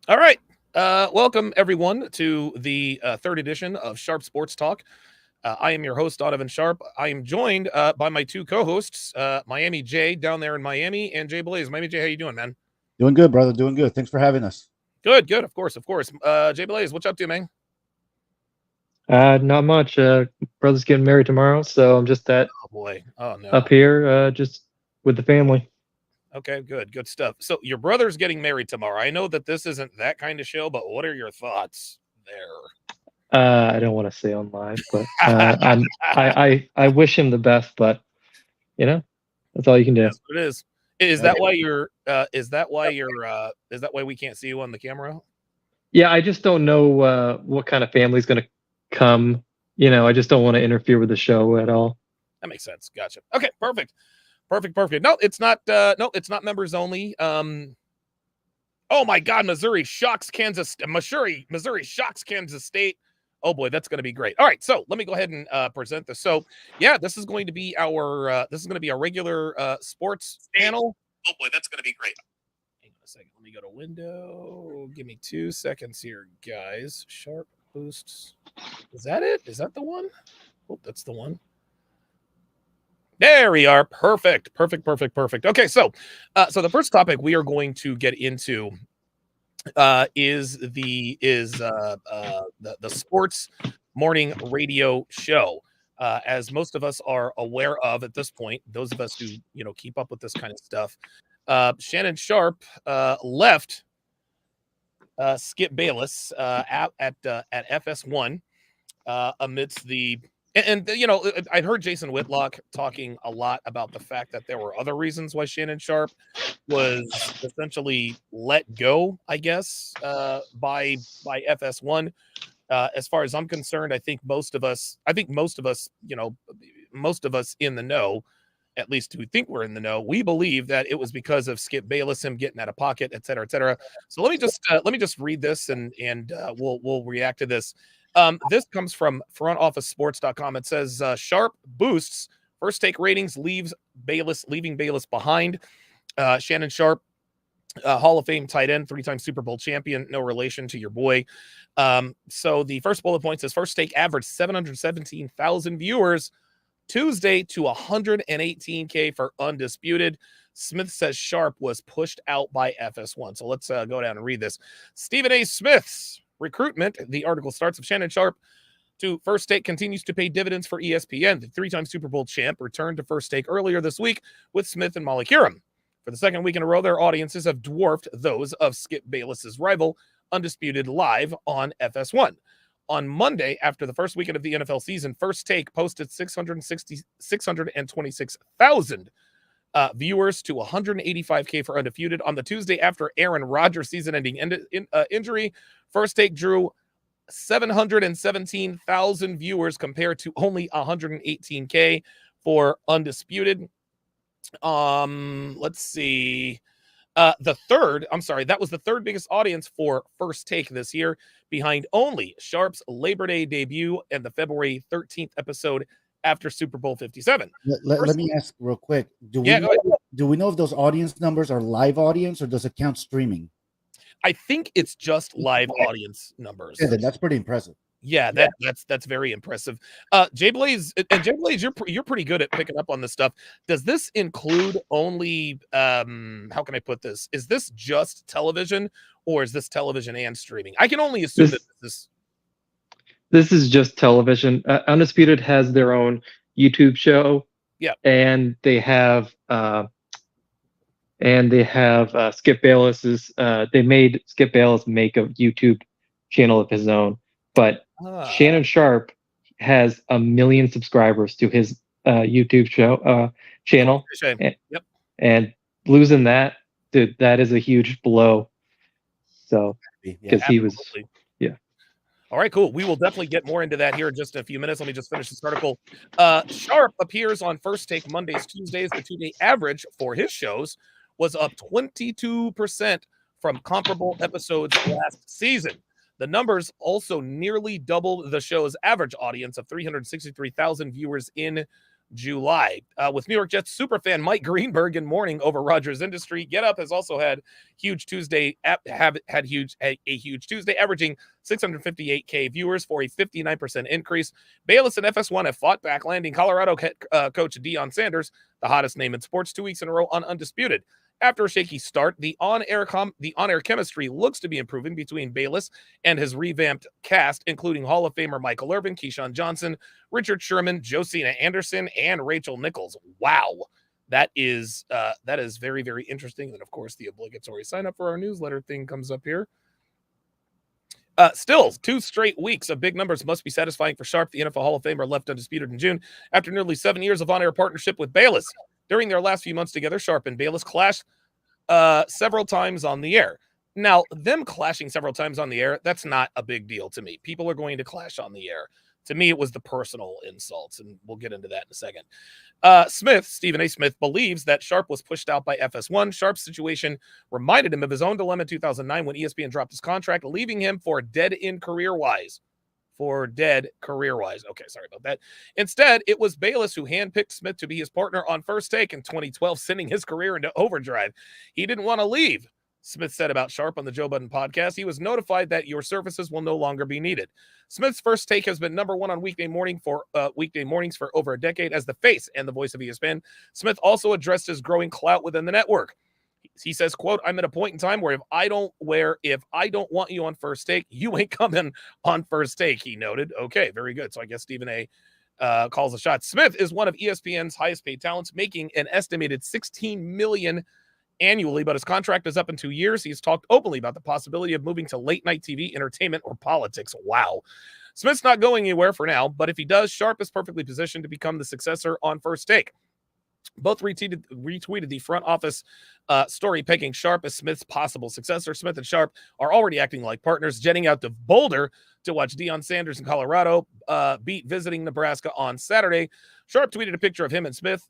All right. Welcome, everyone, to the third edition of Sharpe Sports Talk. I am your host, Donovan Sharpe. I am joined by my two co-hosts, Miami Jay down there in Miami, and Jay Blaze. Miami Jay, how you doing, man? Doing good, brother. Doing good. Thanks for having us. Good, good. Of course, of course. Jay Blaze, what's up to, man? Not much. Brother's getting married tomorrow, so I'm just Oh boy. Oh no. up here, just with the family. Okay, good, good stuff. So your brother's getting married tomorrow. I know that this isn't that kind of show, but what are your thoughts there? I don't want to say on live, but I wish him the best, but that's all you can do. That's what it is. Is that why you're? Is that why you're? Is that why we can't see you on the camera? Yeah, I just don't know what kind of family's gonna come. I just don't want to interfere with the show at all. That makes sense. Gotcha. Okay, perfect. Perfect. No, it's not it's not members only. Oh my god, Missouri shocks Kansas State. Oh boy, that's going to be great. All right, so let me go ahead and present this. So, yeah, this is going to be our regular sports panel. Oh boy, that's going to be great. Hang on a second. Let me go to window. Give me 2 seconds here, guys. Sharpe boosts. Is that it? Is that the one? Oh, that's the one. There we are. Perfect. Okay, so the first topic we are going to get into is the sports morning radio show. As most of us are aware of at this point, those of us who keep up with this kind of stuff, Shannon Sharpe left Skip Bayless at FS1 amidst the. And I'd heard Jason Whitlock talking a lot about the fact that there were other reasons why Shannon Sharpe was essentially let go, I guess, by FS1. As far as I'm concerned, I think most of us in the know, at least who think we're in the know, we believe that it was because of Skip Bayless, him getting out of pocket, et cetera, et cetera. So let me just read this and we'll react to this. This comes from frontofficesports.com. It says Sharpe boosts first take ratings, leaving Bayless behind. Shannon Sharpe, Hall of Fame tight end, 3-time Super Bowl champion, no relation to your boy. So the first bullet point says first take averaged 717,000 viewers Tuesday to 118K for Undisputed. Smith says Sharpe was pushed out by FS1. So let's go down and read this. Stephen A. Smith's recruitment, the article starts, of Shannon Sharpe to First Take continues to pay dividends for ESPN. The 3-time Super Bowl champ returned to First Take earlier this week with Smith and Molly Hiram. For the second week in a row, their audiences have dwarfed those of Skip Bayless's rival, Undisputed, live on FS1. On Monday, after the first weekend of the NFL season, First Take posted 626,000 viewers to 185K for Undisputed. On the Tuesday after Aaron Rodgers' season-ending injury, First Take drew 717,000 viewers compared to only 118K for Undisputed. Let's see. That was the third biggest audience for First Take this year, behind only Sharpe's Labor Day debut and the February 13th episode after Super Bowl 57. Let me ask real quick. Do we know if those audience numbers are live audience or does it count streaming? I think it's just live audience numbers. Yeah, that's pretty impressive. Yeah, that's very impressive. Jay Blaze, you're pretty good at picking up on this stuff. Does this include only how can I put this? Is this just television or is this television and streaming? I can only assume that this is just television. Undisputed has their own YouTube show. Yeah. And they have Skip Bayless's. They made Skip Bayless make a YouTube channel of his own, but Shannon Sharpe has 1 million subscribers to his YouTube channel. Yep. And losing that, dude, that is a huge blow. So because he was. All right, cool. We will definitely get more into that here in just a few minutes. Let me just finish this article. Sharpe appears on First Take Mondays, Tuesdays. The 2-day average for his shows was up 22% from comparable episodes last season. The numbers also nearly doubled the show's average audience of 363,000 viewers in July. With New York Jets superfan Mike Greenberg in mourning over Rogers Industry, Get Up has also had huge Tuesday, a huge Tuesday, averaging 658K viewers for a 59% increase. Bayless and FS1 have fought back, landing Colorado coach Deion Sanders, the hottest name in sports, 2 weeks in a row on Undisputed. After a shaky start, the on-air chemistry looks to be improving between Bayless and his revamped cast, including Hall of Famer Michael Irvin, Keyshawn Johnson, Richard Sherman, Josina Anderson, and Rachel Nichols. Wow. That is very, very interesting. And of course, the obligatory sign up for our newsletter thing comes up here. Still, 2 straight weeks of big numbers must be satisfying for Sharpe. The NFL Hall of Famer left Undisputed in June after nearly 7 years of on-air partnership with Bayless. During their last few months together, Sharpe and Bayless clashed several times on the air. Now, them clashing several times on the air, that's not a big deal to me. People are going to clash on the air. To me, it was the personal insults, and we'll get into that in a second. Stephen A. Smith, believes that Sharpe was pushed out by FS1. Sharpe's situation reminded him of his own dilemma in 2009 when ESPN dropped his contract, leaving him for dead career-wise. Okay, sorry about that. Instead, it was Bayless who handpicked Smith to be his partner on First Take in 2012, sending his career into overdrive. He didn't want to leave, Smith said about Sharpe on the Joe Budden podcast. He was notified that your services will no longer be needed. Smith's First Take has been number one on weekday mornings for over a decade as the face and the voice of ESPN. Smith also addressed his growing clout within the network. He says, quote, I'm at a point in time where if I don't want you on First Take, you ain't coming on First Take, he noted. Okay, very good. So I guess Stephen A. Calls a shot. Smith is one of ESPN's highest paid talents, making an estimated $16 million annually, but his contract is up in 2 years. He's talked openly about the possibility of moving to late night TV, entertainment, or politics. Wow. Smith's not going anywhere for now, but if he does, Sharpe is perfectly positioned to become the successor on First Take. Both retweeted the front office story pegging Sharpe as Smith's possible successor. Smith and Sharpe are already acting like partners, jetting out to Boulder to watch Deion Sanders in Colorado beat visiting Nebraska on Saturday. Sharpe tweeted a picture of him and Smith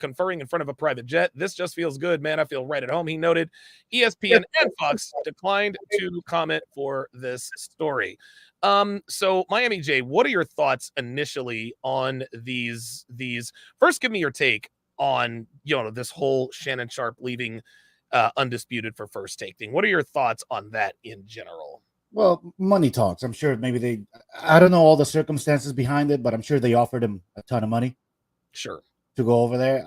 conferring in front of a private jet. This just feels good, man. I feel right at home, he noted. ESPN and Fox declined to comment for this story. So Miami J, what are your thoughts initially on these? First, give me your take on, this whole Shannon Sharpe leaving Undisputed for First Take thing. What are your thoughts on that in general? Well, money talks. I'm sure I don't know all the circumstances behind it, but I'm sure they offered him a ton of money. Sure. To go over there.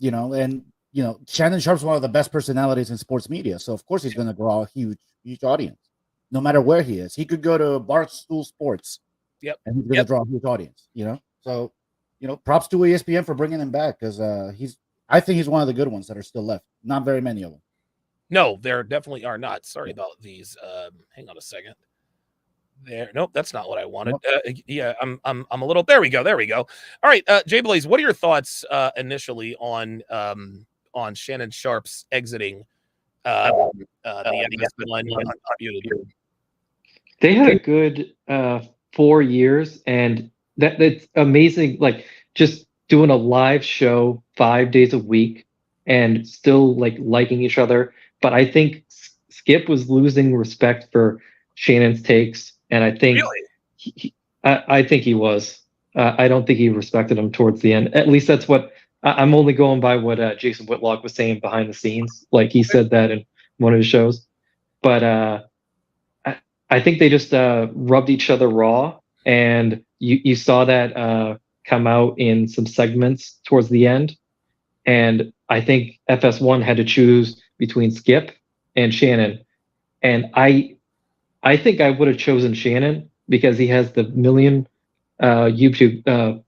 Shannon Sharpe's one of the best personalities in sports media. So of course he's going to draw a huge audience, no matter where he is. He could go to Barstool Sports. Yep. And he's going to draw a huge audience, So, props to ESPN for bringing him back because I think he's one of the good ones that are still left. Not very many of them. No, there definitely are not. Sorry about these. Hang on a second. There. Nope, that's not what I wanted. Nope. I'm a little. There we go. All right, Jay Blaze, what are your thoughts initially on Shannon Sharpe's exiting the Undisputed? They had a good 4 years, and that's amazing. Like just doing a live show 5 days a week and still liking each other. But I think Skip was losing respect for Shannon's takes, and I think I think he was. I don't think he respected him towards the end. At least that's what I'm only going by what Jason Whitlock was saying behind the scenes. Like he said that in one of his shows. But I think they just rubbed each other raw, and you saw that come out in some segments towards the end. And I think FS1 had to choose between Skip and Shannon. And I think I would have chosen Shannon because he has the million YouTube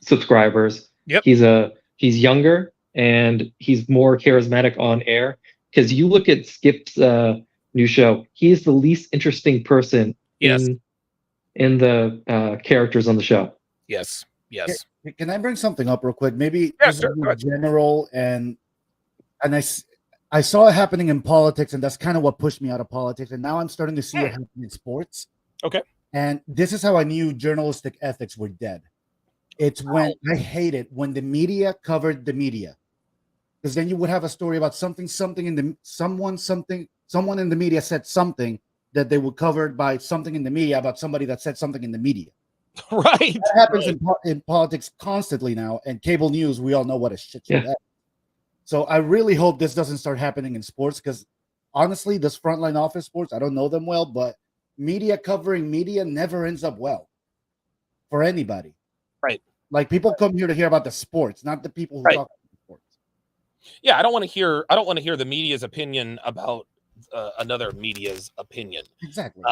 subscribers. Yep. He's younger and he's more charismatic on air. Because you look at Skip's new show, he is the least interesting person in the characters on the show. Yes. Can I bring something up real quick? Maybe this is general, and I saw it happening in politics, and that's kind of what pushed me out of politics. And now I'm starting to see it happen in sports. Okay. And this is how I knew journalistic ethics were dead. It's when I hated when the media covered the media, because then you would have a story about someone in the media said something that they were covered by something in the media about somebody that said something in the media. Right. That happens Right. in politics constantly now, and cable news, we all know what a shit show Yeah. that. So I really hope this doesn't start happening in sports, because honestly, this frontline office sports, I don't know them well, but media covering media never ends up well for anybody. Right. Like, people come here to hear about the sports, not the people who Right. talk about the sports. Yeah, I don't want to hear the media's opinion about another media's opinion. Exactly.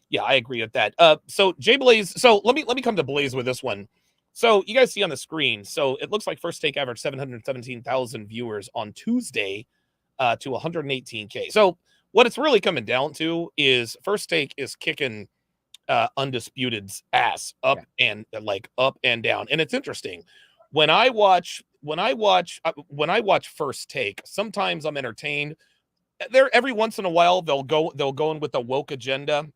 Yeah, I agree with that. So Jay Blaze. So let me come to Blaze with this one. So you guys see on the screen. So it looks like First Take averaged 717,000 viewers on Tuesday, to 118K. So what it's really coming down to is First Take is kicking Undisputed's ass up and up and down, and it's interesting. When I watch First Take, sometimes I'm entertained. There, every once in a while they'll go in with a woke agenda.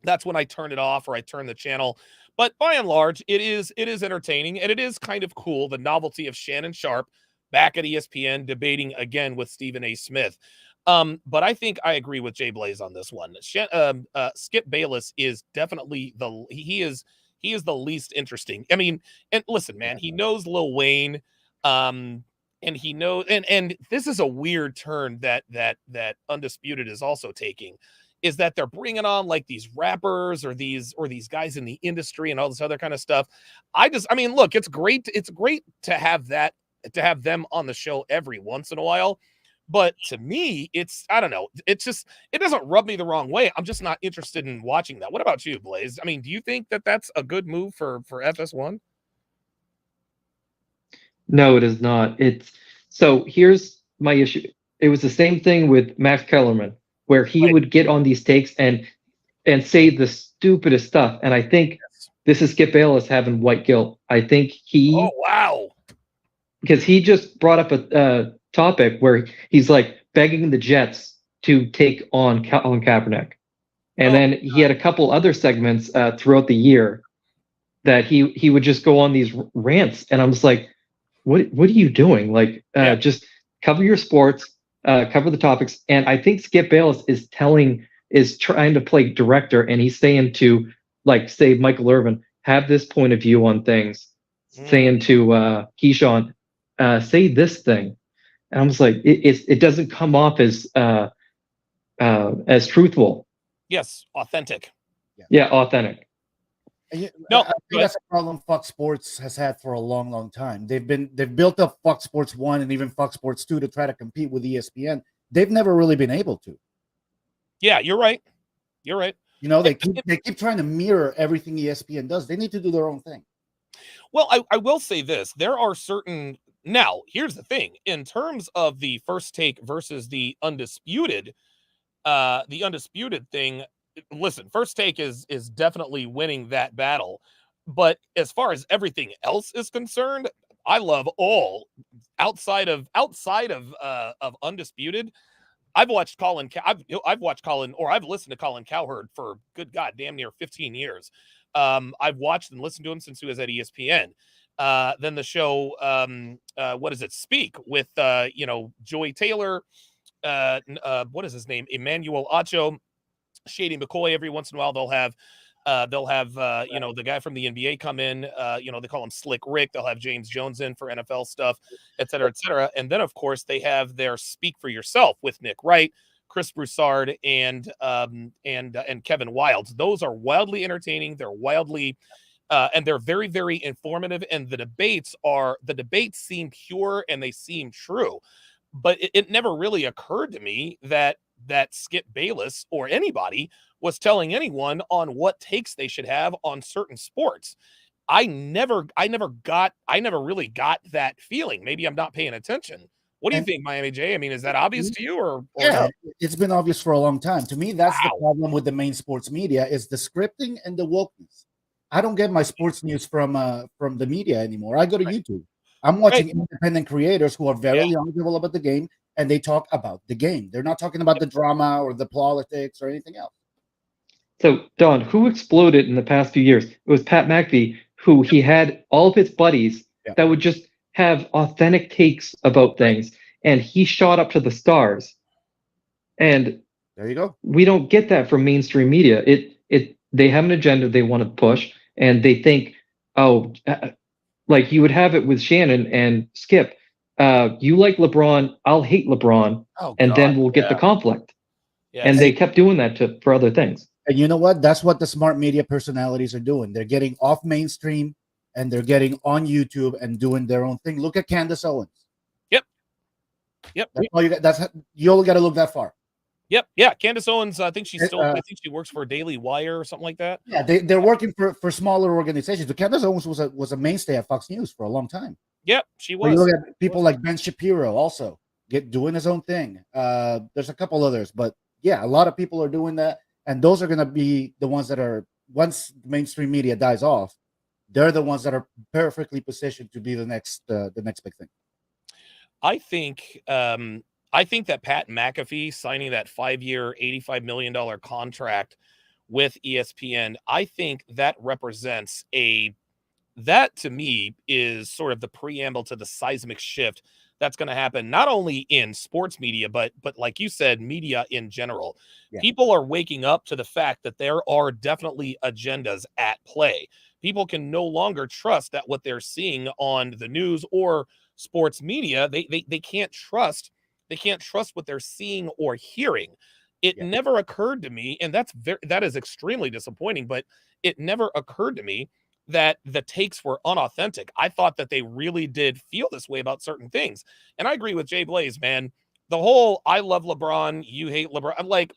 That's when I turn it off or I turn the channel. But by and large, it is entertaining, and it is kind of cool, the novelty of Shannon Sharpe back at ESPN debating again with Stephen A. Smith. But I think I agree with Jay Blaze on this one. Skip Bayless is definitely he is the least interesting. I mean, and listen, man, he knows Lil Wayne. And he knows, and this is a weird turn that Undisputed is also taking, is that they're bringing on like these rappers or these guys in the industry and all this other kind of stuff. I mean, look, it's great to have them on the show every once in a while. But to me, I don't know. It doesn't rub me the wrong way. I'm just not interested in watching that. What about you, Blaze? I mean, do you think that that's a good move for FS1? No, it is not. So here's my issue. It was the same thing with Max Kellerman, where he would get on these takes and say the stupidest stuff. And I think this is Skip Bayless having white guilt. I think Oh, wow. Because he just brought up a topic where he's like begging the Jets to take on Colin Kaepernick. And then he had a couple other segments throughout the year that he would just go on these rants. And I'm just like, what are you doing? Like, just cover your sports, cover the topics. And I think Skip Bayless is trying to play director, and he's saying to, like, say Michael Irvin, have this point of view on things. Saying to Keyshawn, say this thing. And I'm just like, it doesn't come off as truthful. Yes, authentic. Yeah, authentic. No, I think that's a problem Fox Sports has had for a long, long time. They've built up Fox Sports 1 and even Fox Sports 2 to try to compete with ESPN. They've never really been able to. Yeah, you're right. You're right. You know, they keep trying to mirror everything ESPN does. They need to do their own thing. Well, I will say this. There are certain... Now, here's the thing. In terms of the First Take versus the Undisputed thing, listen, First Take is definitely winning that battle. But as far as everything else is concerned, I love all outside of Undisputed. I've listened to Colin Cowherd for, good God, damn near 15 years. I've watched and listened to him since he was at ESPN. Then the show, what is it? Speak with, Joy Taylor, what is his name? Emmanuel Acho, Shady McCoy. Every once in a while they'll have the guy from the NBA come in, they call him Slick Rick. They'll have James Jones in for NFL stuff, et cetera, et cetera. And then of course they have their Speak for Yourself with Nick Wright, Chris Broussard, and Kevin Wildes. Those are wildly entertaining. They're wildly, and they're very, very informative. And the debates seem pure and they seem true. But it never really occurred to me that Skip Bayless or anybody was telling anyone on what takes they should have on certain sports. I never really got that feeling. Maybe I'm not paying attention. What do you think, Miami J? I mean, is that obvious to you or yeah, no? It's been obvious for a long time. To me, that's the problem with the main sports media, is the scripting and the wokeness. I don't get my sports news from the media anymore. I go to YouTube. I'm watching independent creators who are very knowledgeable about the game, and they talk about the game. They're not talking about the drama or the politics or anything else. So, Don, who exploded in the past few years? It was Pat McAfee, who he had all of his buddies that would just have authentic takes about things, and he shot up to the stars. And there you go. We don't get that from mainstream media. They have an agenda they want to push, and they think, oh, like you would have it with Shannon and Skip. You like LeBron, I'll hate LeBron, Oh and God, then we'll get the conflict. yes. And they kept doing that for other things. And you know what? That's what the smart media personalities are doing. They're getting off mainstream and they're getting on YouTube and doing their own thing. Look at Candace Owens. Yep. That's all you got. You only got to look that far. Yep. Yeah. Candace Owens, I think she's still, I think she works for Daily Wire or something like that. Yeah, they're working for smaller organizations. But Candace Owens was a mainstay at Fox News for a long time. Yep, she When was. you look at people like Ben Shapiro also doing his own thing. There's a couple others, but yeah, a lot of people are doing that. And those are going to be the ones that are, once mainstream media dies off, they're the ones that are perfectly positioned to be the next big thing. I think that Pat McAfee signing that 5-year, $85 million contract with ESPN, I think that represents that to me is sort of the preamble to the seismic shift that's going to happen, not only in sports media, but like you said, media in general. Yeah. People are waking up to the fact that there are definitely agendas at play. People can no longer trust that what they're seeing on the news or sports media, they can't trust what they're seeing or hearing. It never occurred to me, and that is extremely disappointing, but it never occurred to me that the takes were unauthentic. I thought that they really did feel this way about certain things. And I agree with Jay Blaze, man. The whole I love LeBron, you hate LeBron. I'm like,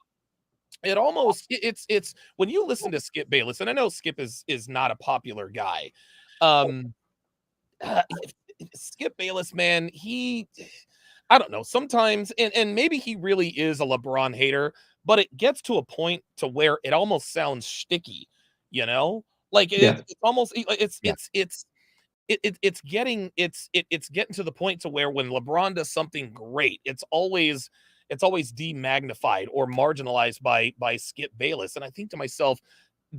it almost it's when you listen to Skip Bayless, and I know Skip is not a popular guy. Skip Bayless, man, I don't know, sometimes, and maybe he really is a LeBron hater, but it gets to a point to where it almost sounds shticky, you know? Like it's almost it's getting to the point to where when LeBron does something great, it's always demagnified or marginalized by Skip Bayless. And I think to myself,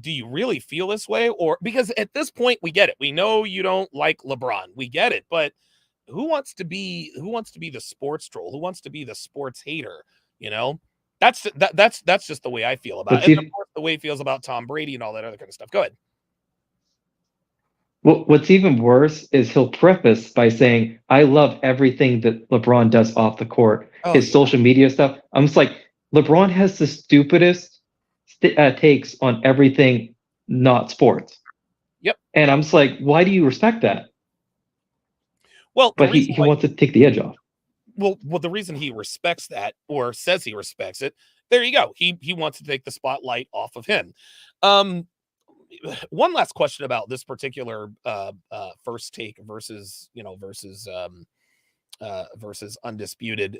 do you really feel this way? Or because at this point we get it. We know you don't like LeBron. We get it, but who wants to be the sports troll? Who wants to be the sports hater? You know? That's just the way I feel about it. And of course, the way he feels about Tom Brady and all that other kind of stuff. Go ahead. Well, what's even worse is he'll preface by saying, I love everything that LeBron does off the court, his social media stuff. I'm just like, LeBron has the stupidest takes on everything not sports. Yep. And I'm just like, why do you respect that? Well, but he wants to take the edge off. Well, the reason he respects that or says he respects it, there you go. He wants to take the spotlight off of him. One last question about this particular first take versus Undisputed.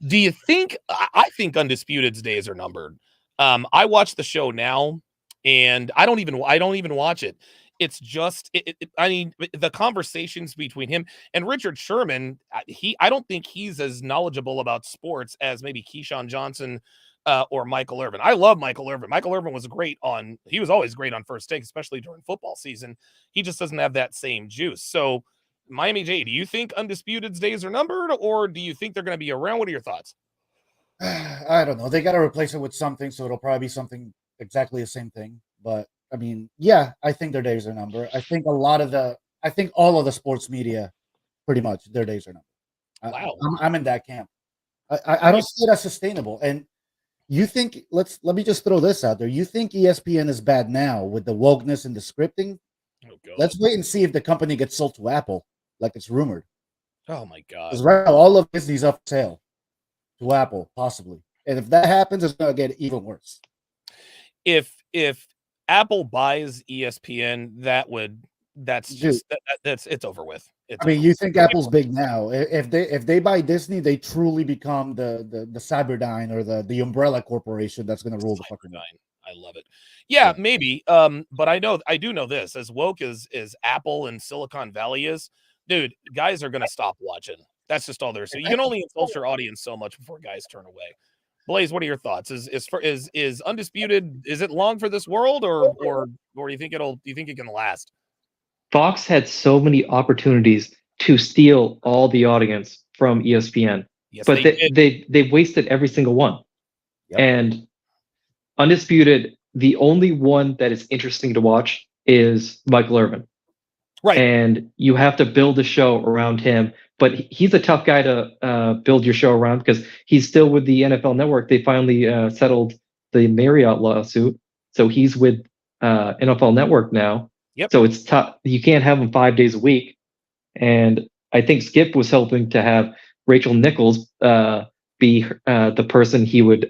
Do you think? I think Undisputed's days are numbered. I watch the show now, and I don't even watch it. It's just, I mean, the conversations between him and Richard Sherman, I don't think he's as knowledgeable about sports as maybe Keyshawn Johnson or Michael Irvin. I love Michael Irvin. Michael Irvin was he was always great on First Take, especially during football season. He just doesn't have that same juice. So, Miami J, do you think Undisputed's days are numbered, or do you think they're going to be around? What are your thoughts? I don't know. They got to replace it with something, so it'll probably be something exactly the same thing. But I mean, yeah, I think their days are numbered. I think all of the sports media, pretty much, their days are numbered. Wow. I'm in that camp. I don't see it as sustainable. And you think, let me just throw this out there. You think ESPN is bad now with the wokeness and the scripting? Oh, God. Let's wait and see if the company gets sold to Apple, like it's rumored. Oh my God. Because right now, all of Disney's up for sale to Apple, possibly. And if that happens, it's going to get even worse. If Apple buys ESPN, it's over with. You think Apple's big now? If they buy Disney, they truly become the Cyberdyne or the umbrella corporation that's going to rule the fucking line. I love it. Yeah, maybe. But I do know this: as woke as Apple and Silicon Valley is, dude, guys are going to stop watching. That's just all there is. So you can only insult your audience so much before guys turn away. Blaze, what are your thoughts? Is Undisputed? Is it long for this world, or do you think it can last? Fox had so many opportunities to steal all the audience from ESPN, yes, but they wasted every single one. Yep. And Undisputed the only one that is interesting to watch is Michael Irvin. Right. And you have to build a show around him. But he's a tough guy to build your show around because he's still with the NFL Network. They finally settled the Marriott lawsuit. So he's with NFL Network now. Yep. So it's tough. You can't have him 5 days a week. And I think Skip was hoping to have Rachel Nichols be the person he would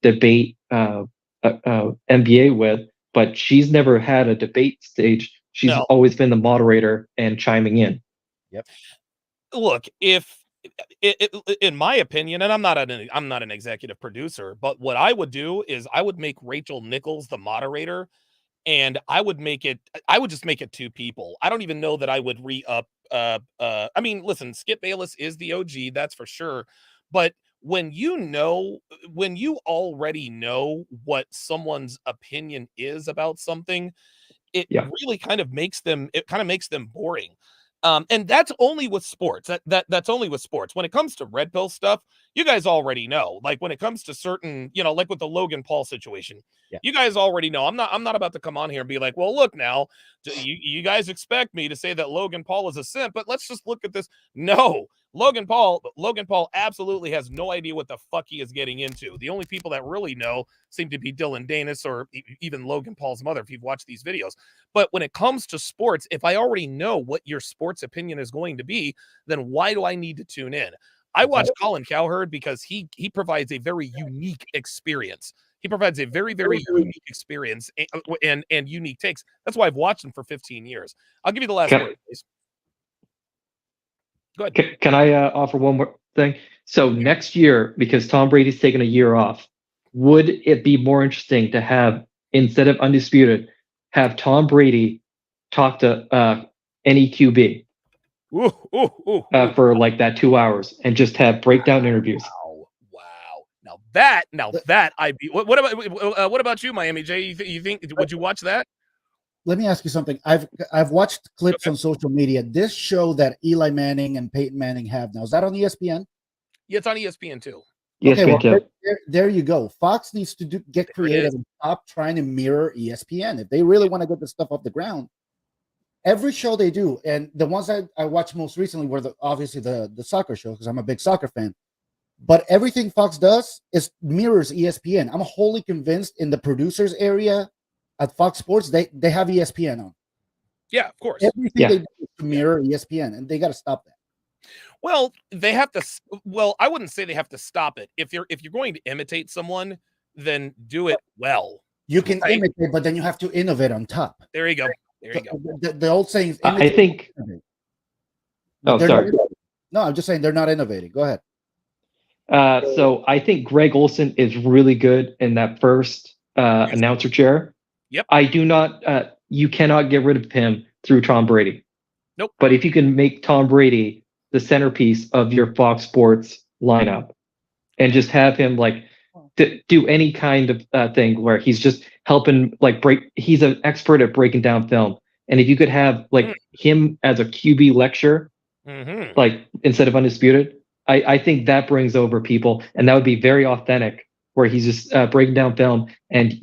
debate NBA with, but she's never had a debate stage. She's always been the moderator and chiming in. Yep. Look, if in my opinion, and I'm not an executive producer, but what I would do is I would make Rachel Nichols the moderator, and I would just make it 2 people. I don't even know that I would re-up. I mean, listen, Skip Bayless is the OG, that's for sure. But when you already know what someone's opinion is about something, it really kind of makes them boring. And that's only with sports. That's only with sports. When it comes to red pill stuff, you guys already know. Like when it comes to certain, like with the Logan Paul situation, you guys already know. I'm not about to come on here and be like, well, look now, you guys expect me to say that Logan Paul is a simp, but let's just look at this. No, Logan Paul absolutely has no idea what the fuck he is getting into. The only people that really know seem to be Dylan Danis or even Logan Paul's mother, if you've watched these videos. But when it comes to sports, if I already know what your sports opinion is going to be, then why do I need to tune in? I watch Colin Cowherd because he provides a very unique experience. He provides a very, very unique experience and unique takes. That's why I've watched him for 15 years. I'll give you the last word, please. Go ahead. Can I offer one more thing? So next year, because Tom Brady's taking a year off, would it be more interesting to have, instead of Undisputed, have Tom Brady talk to any QB for like that 2 hours and just have breakdown interviews? Wow. Now that I'd be. What about you, Miami J? You think would you watch that? Let me ask you something. I've watched clips on social media. This show that Eli Manning and Peyton Manning have now, is that on ESPN? Yeah, it's on ESPN too. Okay, well, there you go. Fox needs to get creative and stop trying to mirror ESPN. If they really want to get this stuff off the ground, every show they do, and the ones I watched most recently were obviously the soccer show because I'm a big soccer fan. But everything Fox does mirrors ESPN. I'm wholly convinced in the producers area at Fox Sports, they have ESPN on. Yeah, of course. Everything they do is to mirror ESPN, and they got to stop that. Well, they have to. Well, I wouldn't say they have to stop it. If you're going to imitate someone, then do it well. You can imitate, but then you have to innovate on top. There you go. The old saying is I think. Oh, sorry. No, I'm just saying they're not innovating. Go ahead. So I think Greg Olson is really good in that first announcer chair. Yep. I do not. You cannot get rid of him through Tom Brady. Nope. But if you can make Tom Brady the centerpiece of your Fox Sports lineup, and just have him like do any kind of thing where he's just helping he's an expert at breaking down film. And if you could have like him as a QB lecture, like instead of Undisputed, I think that brings over people, and that would be very authentic where he's just breaking down film. And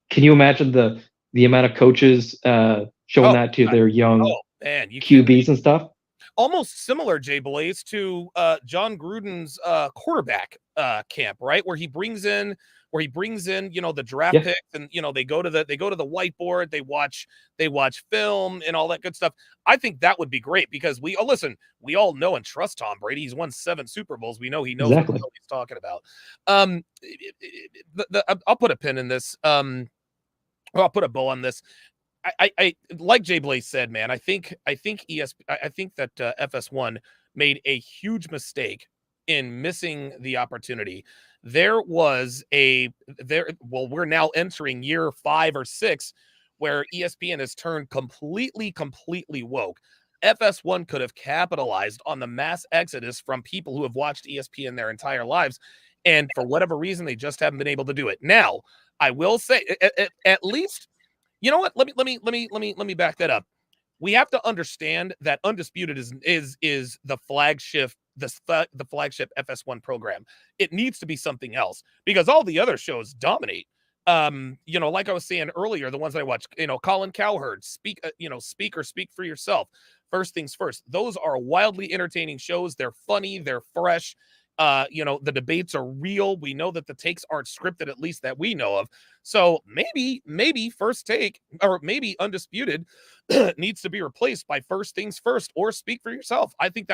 can you imagine the amount of coaches showing that to their young QBs and stuff? Almost similar, Jay Blaze, to John Gruden's quarterback camp, right? Where he brings in, the draft picks, and they go to the whiteboard, they watch film and all that good stuff. I think that would be great because we all know and trust Tom Brady. He's won 7 Super Bowls. We know he knows what the hell he's talking about. I'll put a pin in this. I'll put a bow on this. I like Jay Blaze said, man. I think that FS1 made a huge mistake in missing the opportunity. We're now entering year 5 or 6 where ESPN has turned completely woke. FS1 could have capitalized on the mass exodus from people who have watched ESPN their entire lives, and for whatever reason, they just haven't been able to do it. Now, I will say, at least. You know what? Let me back that up. We have to understand that Undisputed is the flagship FS1 program. It needs to be something else because all the other shows dominate. You know, like I was saying earlier, the ones that I watch, you know, Colin Cowherd, speak for yourself. First things first. Those are wildly entertaining shows. They're funny, they're fresh. You know, the debates are real. We know that the takes aren't scripted, at least that we know of. So maybe First Take, or maybe Undisputed needs to be replaced by First Things First or Speak for Yourself. I think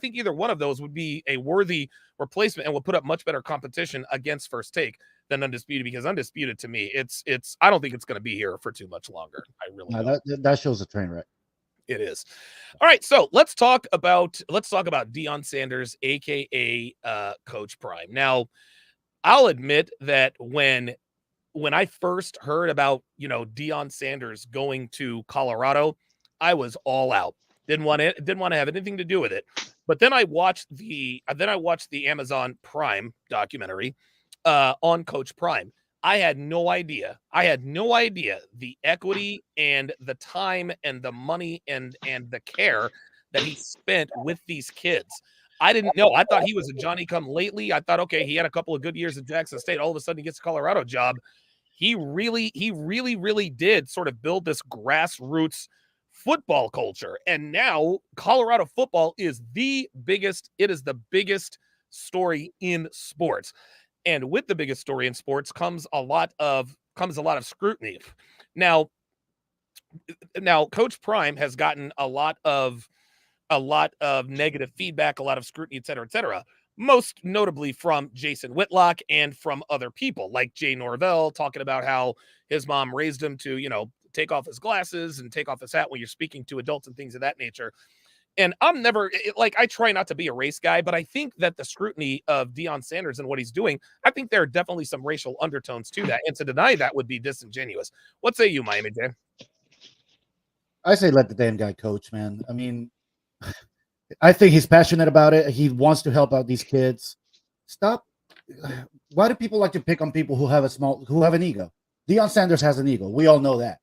either one of those would be a worthy replacement and would put up much better competition against First Take than Undisputed, because Undisputed, to me, it's I don't think it's going to be here for too much longer. I really don't. That shows a train wreck. It is. All right, so let's talk about Deion Sanders, aka Coach Prime. Now, I'll admit that when I first heard about, you know, Deion Sanders going to Colorado, I was all out. Didn't want to have anything to do with it. But then I watched the Amazon Prime documentary on Coach Prime. I had no idea the equity and the time and the money and the care that he spent with these kids. I didn't know. I thought he was a Johnny come lately. I thought, okay, he had a couple of good years at Jackson State. All of a sudden he gets a Colorado job. He really did sort of build this grassroots football culture. And now Colorado football is the biggest story in sports. And with the biggest story in sports comes a lot of scrutiny. Now Coach Prime has gotten a lot of negative feedback, a lot of scrutiny, et cetera, most notably from Jason Whitlock and from other people like Jay Norvell, talking about how his mom raised him to, you know, take off his glasses and take off his hat when you're speaking to adults and things of that nature. And I'm never I try not to be a race guy, but I think that the scrutiny of Deion Sanders and what he's doing, I think there are definitely some racial undertones to that. And to deny that would be disingenuous. What say you, Miami Jay? I say let the damn guy coach, man. I mean, I think he's passionate about it. He wants to help out these kids. Stop. Why do people like to pick on people who have an ego? Deion Sanders has an ego. We all know that.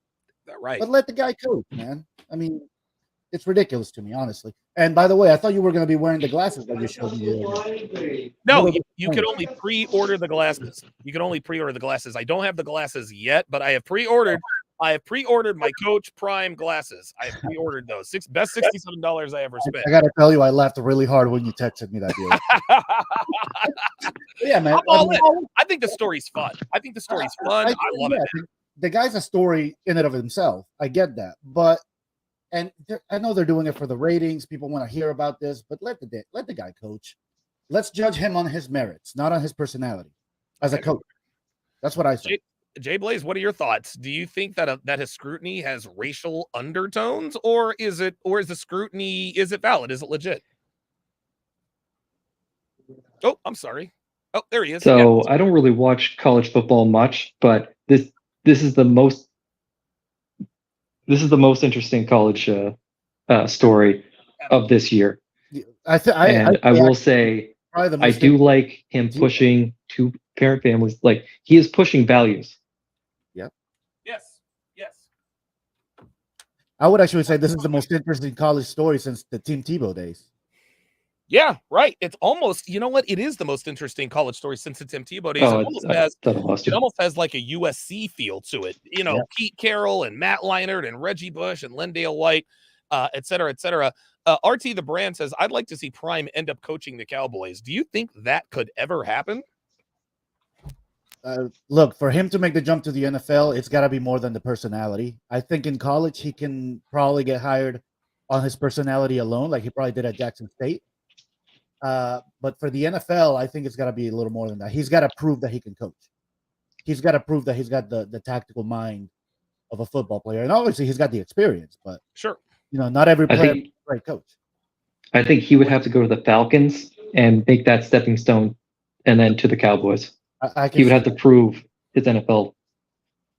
Right. But let the guy coach, man. I mean, it's ridiculous to me, honestly. And by the way, I thought you were going to be wearing the glasses that you showed me. No, you could only pre-order the glasses. You can only pre-order the glasses. I don't have the glasses yet, but I have pre-ordered my Coach Prime glasses. I have pre-ordered those. Best $67 I ever spent. I got to tell you, I laughed really hard when you texted me that deal. Yeah, man. I think the story's fun. I love it. The guy's a story in and of himself. I get that, but I know they're doing it for the ratings. People want to hear about this, but let the guy coach. Let's judge him on his merits, not on his personality as a coach. That's what I say. Jay Blaze, what are your thoughts? Do you think that that his scrutiny has racial undertones, or is the scrutiny, is it valid? Is it legit? Oh, I'm sorry. Oh, there he is. So I don't really watch college football much, but this is the most interesting college story of this year. I will say I do like him pushing two-parent families. Like, he is pushing values. Yep. Yes. I would actually say this is the most interesting college story since the Tim Tebow days. Yeah, right. It's almost, you know what? It is the most interesting college story since the Tim Tebow days. It almost has like a USC feel to it. You know, Pete Carroll and Matt Leinart and Reggie Bush and Lendale White, et cetera, et cetera. RT the Brand says, I'd like to see Prime end up coaching the Cowboys. Do you think that could ever happen? Look, for him to make the jump to the NFL, it's got to be more than the personality. I think in college, he can probably get hired on his personality alone, like he probably did at Jackson State. But for the NFL, I think it's got to be a little more than that. He's got to prove that he can coach. He's got to prove that he's got the tactical mind of a football player. And obviously, he's got the experience. But, sure, you know, not every player is a great coach. I think he would have to go to the Falcons and make that stepping stone, and then to the Cowboys. He would have to prove his NFL.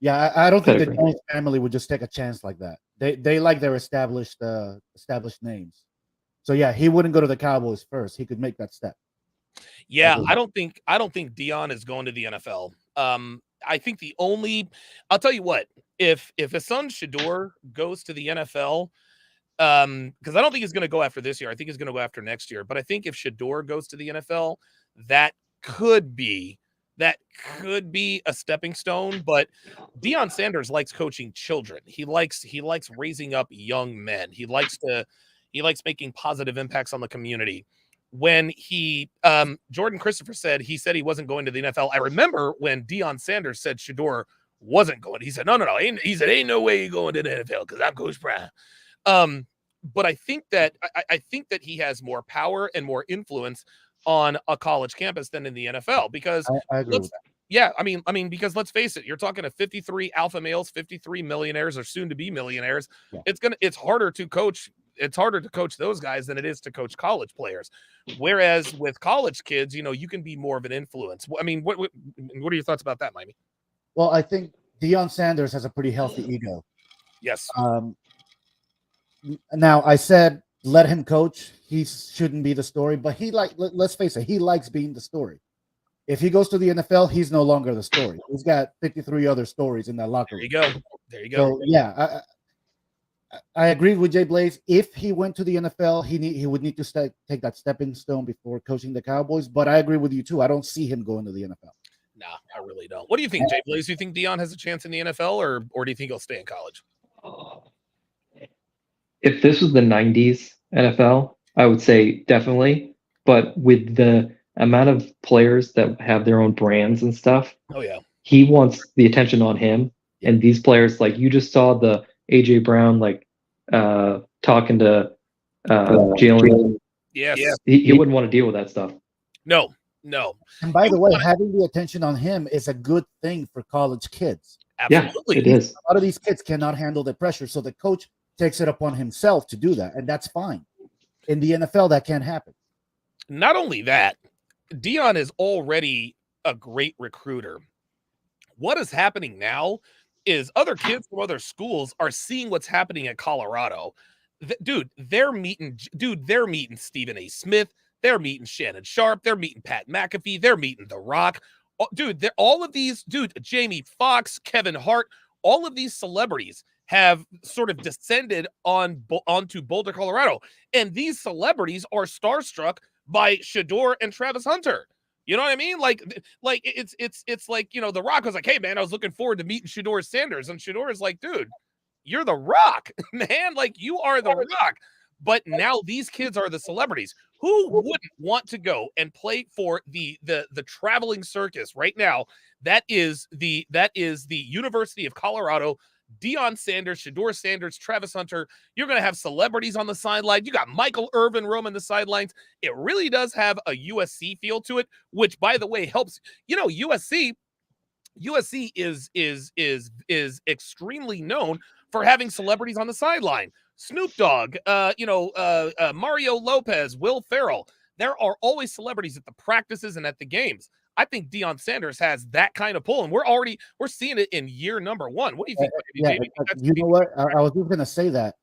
Yeah, I don't think the Jones family would just take a chance like that. They like their established names. So yeah, he wouldn't go to the Cowboys first. He could make that step. Yeah, I don't think Deion is going to the NFL. I think I'll tell you what, if his son Shador goes to the NFL, because I don't think he's going to go after this year. I think he's going to go after next year. But I think if Shador goes to the NFL, that could be that could be a stepping stone. But Deion Sanders likes coaching children. He likes raising up young men. He likes making positive impacts on the community. When Jordan Christopher said he wasn't going to the NFL, I remember when Deion Sanders said Shador wasn't going. He said, no. He said, ain't no way you're going to the NFL because I'm Coach Brown. But I think that he has more power and more influence on a college campus than in the NFL because I agree with that. I mean, because let's face it, you're talking to 53 alpha males, 53 millionaires or soon to be millionaires. Yeah. It's harder to coach. It's harder to coach those guys than it is to coach college players. Whereas with college kids, you can be more of an influence. I mean, what are your thoughts about that, Miami? Well, I think Deion Sanders has a pretty healthy ego. Yes. Now I said let him coach. He shouldn't be the story, but let's face it, he likes being the story. If he goes to the NFL, he's no longer the story. He's got 53 other stories in that locker room. There you go. So yeah, I agree with Jay Blaze. If he went to the NFL, he would need to take that stepping stone before coaching the Cowboys. But I agree with you too. I don't see him going to the NFL. Nah, I really don't. What do you think, Jay Blaze? Do you think Deion has a chance in the NFL, or do you think he'll stay in college? If this was the 90s NFL, I would say definitely. But with the amount of players that have their own brands and stuff, oh yeah, he wants the attention on him. And these players, like you just saw the AJ Brown, talking to Jalen. Yes. He wouldn't want to deal with that stuff. No. And by the way, having the attention on him is a good thing for college kids. Absolutely. Yeah, it is. A lot of these kids cannot handle the pressure, so the coach takes it upon himself to do that, and that's fine. In the NFL, that can't happen. Not only that, Deion is already a great recruiter. What is happening now is other kids from other schools are seeing what's happening at Colorado. They're meeting Stephen A. Smith. They're meeting Shannon Sharpe. They're meeting Pat McAfee. They're meeting The Rock. All of these, Jamie Foxx, Kevin Hart, all of these celebrities have sort of descended onto Boulder, Colorado. And these celebrities are starstruck by Shador and Travis Hunter. You know what I mean? Like it's like, The Rock was like, hey man, I was looking forward to meeting Shador Sanders. And Shador is like, dude, you're The Rock, man. Like you are The Rock. But now these kids are the celebrities. Who wouldn't want to go and play for the traveling circus right now? That is the University of Colorado. Deion Sanders, Shador Sanders, Travis Hunter. You're going to have celebrities on the sideline. You got Michael Irvin roaming the sidelines. It really does have a USC feel to it, which, by the way, helps. USC is extremely known for having celebrities on the sideline. Snoop Dogg, Mario Lopez, Will Ferrell. There are always celebrities at the practices and at the games. I think Deion Sanders has that kind of pull, and we're seeing it in year number 1. What do you think? You know what? I was just going to say that.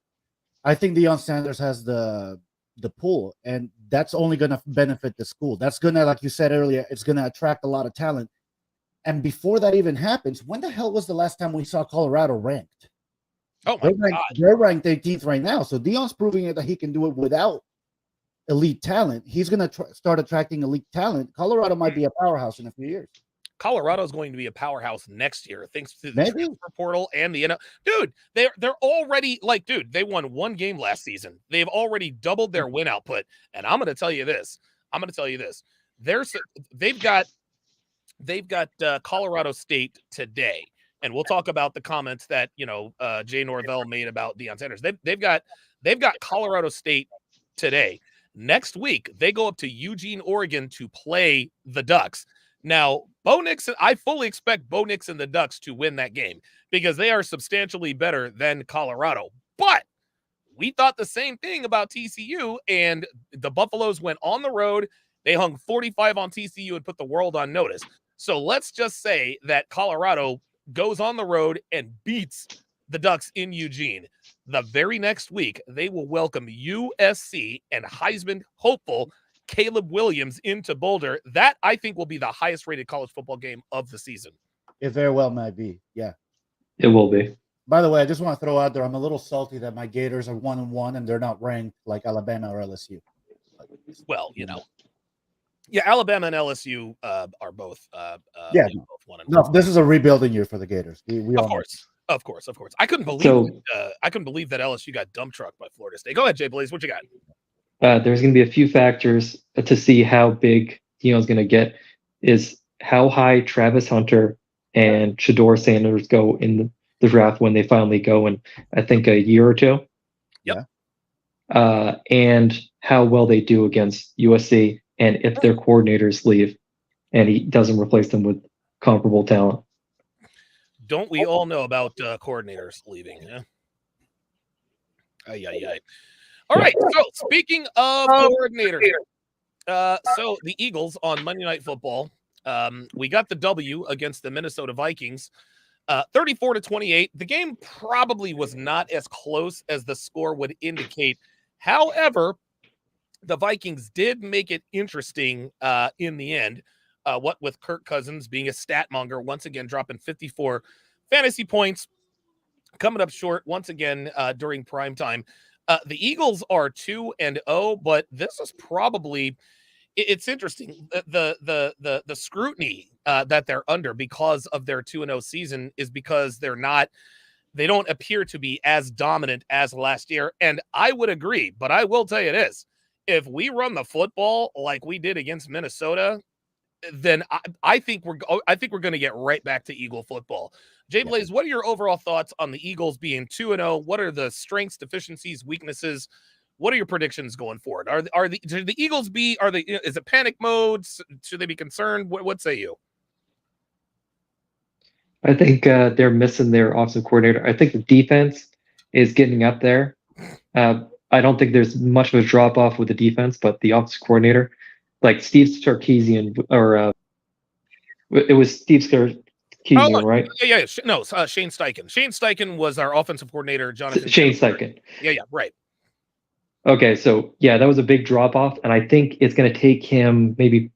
I think Deion Sanders has the pull, and that's only going to benefit the school. That's going to, like you said earlier, it's going to attract a lot of talent. And before that even happens, when the hell was the last time we saw Colorado ranked? Oh my God. They're ranked 18th right now. So Deion's proving it that he can do it without elite talent. He's going to start attracting elite talent. Colorado might be a powerhouse in a few years. Colorado is going to be a powerhouse next year, thanks to the transfer portal and the dude. They're already they won 1 game last season. They've already doubled their win output. And I'm going to tell you this. They've got Colorado State today. And we'll talk about the comments that, Jay Norvell made about Deion Sanders. They've got Colorado State today. Next week, they go up to Eugene, Oregon to play the Ducks. Now, Bo Nix, I fully expect Bo Nix and the Ducks to win that game because they are substantially better than Colorado. But we thought the same thing about TCU, and the Buffaloes went on the road. They hung 45 on TCU and put the world on notice. So let's just say that Colorado goes on the road and beats the Ducks in Eugene. The very next week, they will welcome USC and Heisman hopeful Caleb Williams into Boulder. That, I think, will be the highest rated college football game of the season. It very well might be. Yeah. It will be. By the way, I just want to throw out there, I'm a little salty that my Gators are 1-1 and they're not ranked like Alabama or LSU. Well, Yeah, Alabama and LSU are both both 1-1. No, this is a rebuilding year for the Gators. We Of all know. course. Of course. I couldn't believe that LSU got dump trucked by Florida State. Go ahead, Jay Blaze. What you got? There's going to be a few factors to see how big Dino's going to get. Is how high Travis Hunter and Shador Sanders go in the draft when they finally go in, I think, a year or two. Yep. And how well they do against USC, and if their coordinators leave and he doesn't replace them with comparable talent. Don't we all know about coordinators leaving? Yeah. Ay. All right. So speaking of coordinators, so the Eagles on Monday Night Football, we got the W against the Minnesota Vikings, 34-28. The game probably was not as close as the score would indicate. However, the Vikings did make it interesting in the end. What with Kirk Cousins being a stat monger, once again dropping 54 fantasy points, coming up short once again during prime time. The Eagles are 2-0, but this is probably it's interesting. The scrutiny that they're under because of their 2-0 season is because they don't appear to be as dominant as last year. And I would agree, but I will tell you this: if we run the football like we did against Minnesota, then I think we're going to get right back to Eagle football. Jay Blaze, what are your overall thoughts on the Eagles being 2-0? What are the strengths, deficiencies, weaknesses? What are your predictions going forward? Should the Eagles is it panic mode? Should they be concerned? What say you? I think they're missing their offensive coordinator. I think the defense is getting up there. I don't think there's much of a drop off with the defense, but the offensive coordinator, like Steve Sarkisian, or it was Steve Sarkisian, right? Yeah. No, Shane Steichen. Shane Steichen was our offensive coordinator. Jonathan. Shane Steichen. Yeah, right. Okay, so yeah, that was a big drop off, and I think it's going to take him maybe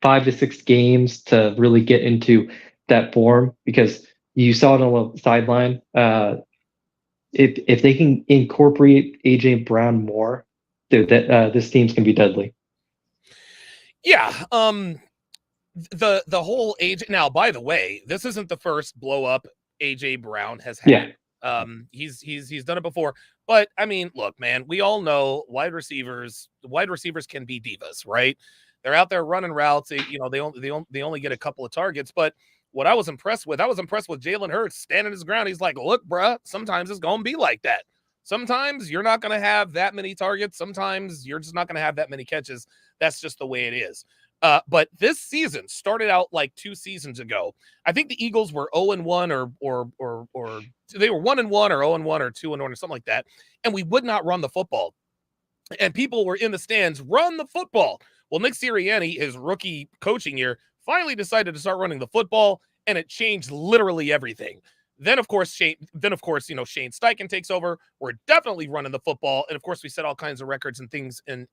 5 to 6 games to really get into that form, because you saw it on the sideline. If they can incorporate AJ Brown more, this team's can be deadly. Yeah. The whole AJ. Now, by the way, this isn't the first blow up AJ Brown has had. Yeah. He's done it before. But I mean, look, man, we all know wide receivers can be divas, right? They're out there running routes. They only get a couple of targets. But what I was impressed with Jalen Hurts standing his ground. He's like, look, bruh, sometimes it's going to be like that. Sometimes you're not going to have that many targets. Sometimes you're just not going to have that many catches. That's just the way it is. But this season started out like 2 seasons ago. I think the Eagles were 0-1 or they were 1-1 or 0-1 or 2-1 or something like that. And we would not run the football. And people were in the stands, run the football. Well, Nick Sirianni, his rookie coaching year, finally decided to start running the football, and it changed literally everything. Then, of course, Shane Steichen takes over. We're definitely running the football. And of course, we set all kinds of records and things and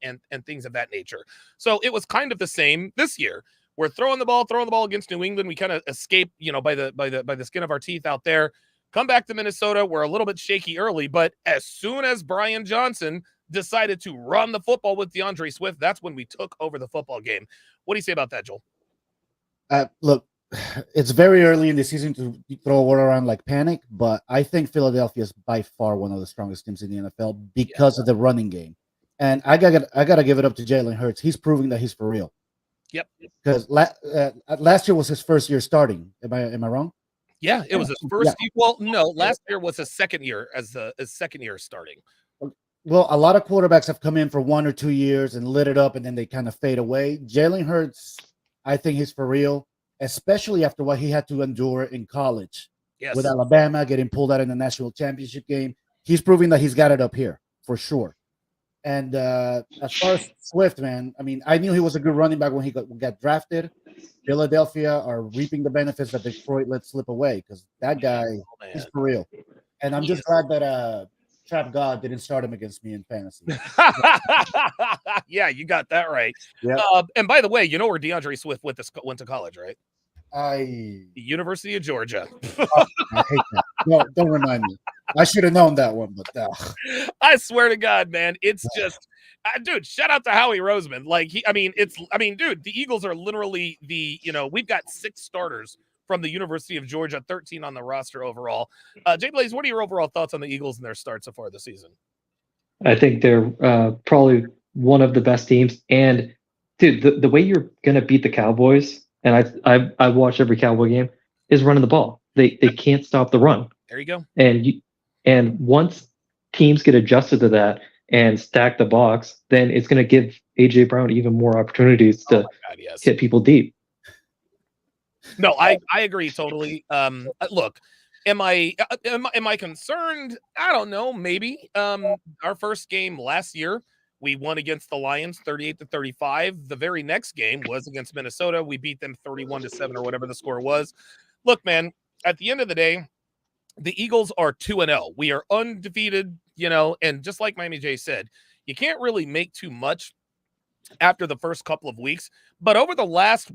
things of that nature. So it was kind of the same this year. We're throwing the ball against New England. We kind of escape, by the skin of our teeth out there. Come back to Minnesota. We're a little bit shaky early, but as soon as Brian Johnson decided to run the football with DeAndre Swift, that's when we took over the football game. What do you say about that, Joel? Look, it's very early in the season to throw a word around like panic, but I think Philadelphia is by far one of the strongest teams in the NFL because of the running game. And I gotta give it up to Jalen Hurts. He's proving that he's for real. Yep. Because last year was his first year starting. Am I wrong? Yeah, it was his first. Yeah. Well, no, last year was his second year as second year starting. Well, a lot of quarterbacks have come in for 1 or 2 years and lit it up, and then they kind of fade away. Jalen Hurts, I think he's for real, especially after what he had to endure in college. Yes. With Alabama getting pulled out in the national championship game. He's proving that he's got it up here for sure. And as far as Swift, man, I mean, I knew he was a good running back when he got drafted. Philadelphia are reaping the benefits that Detroit let slip away because that guy is for real. And I'm just glad that Trap God didn't start him against me in fantasy. Yeah, you got that right. Yeah. And by the way, you know where DeAndre Swift went to college, right? The University of Georgia. I hate that. No, don't remind me. I should have known that one, but I swear to God, man, it's just Dude, shout out to Howie Roseman. Like dude, the Eagles are literally we've got 6 starters from the University of Georgia, 13 on the roster overall. Jay Blaze, what are your overall thoughts on the Eagles and their start so far this season? I think they're probably one of the best teams. And dude, the way you're gonna beat the Cowboys, and I watch every Cowboy game, is running the ball. They can't stop the run. There you go. And once teams get adjusted to that and stack the box, then it's gonna give AJ Brown even more opportunities to hit people deep. No, I agree totally. Look, am I concerned? I don't know. Maybe. Our first game last year, we won against the Lions 38-35. The very next game was against Minnesota. We beat them 31-7 or whatever the score was. Look, man, at the end of the day, the Eagles are 2-0. We are undefeated, and just like Miami J said, you can't really make too much after the first couple of weeks. But over the last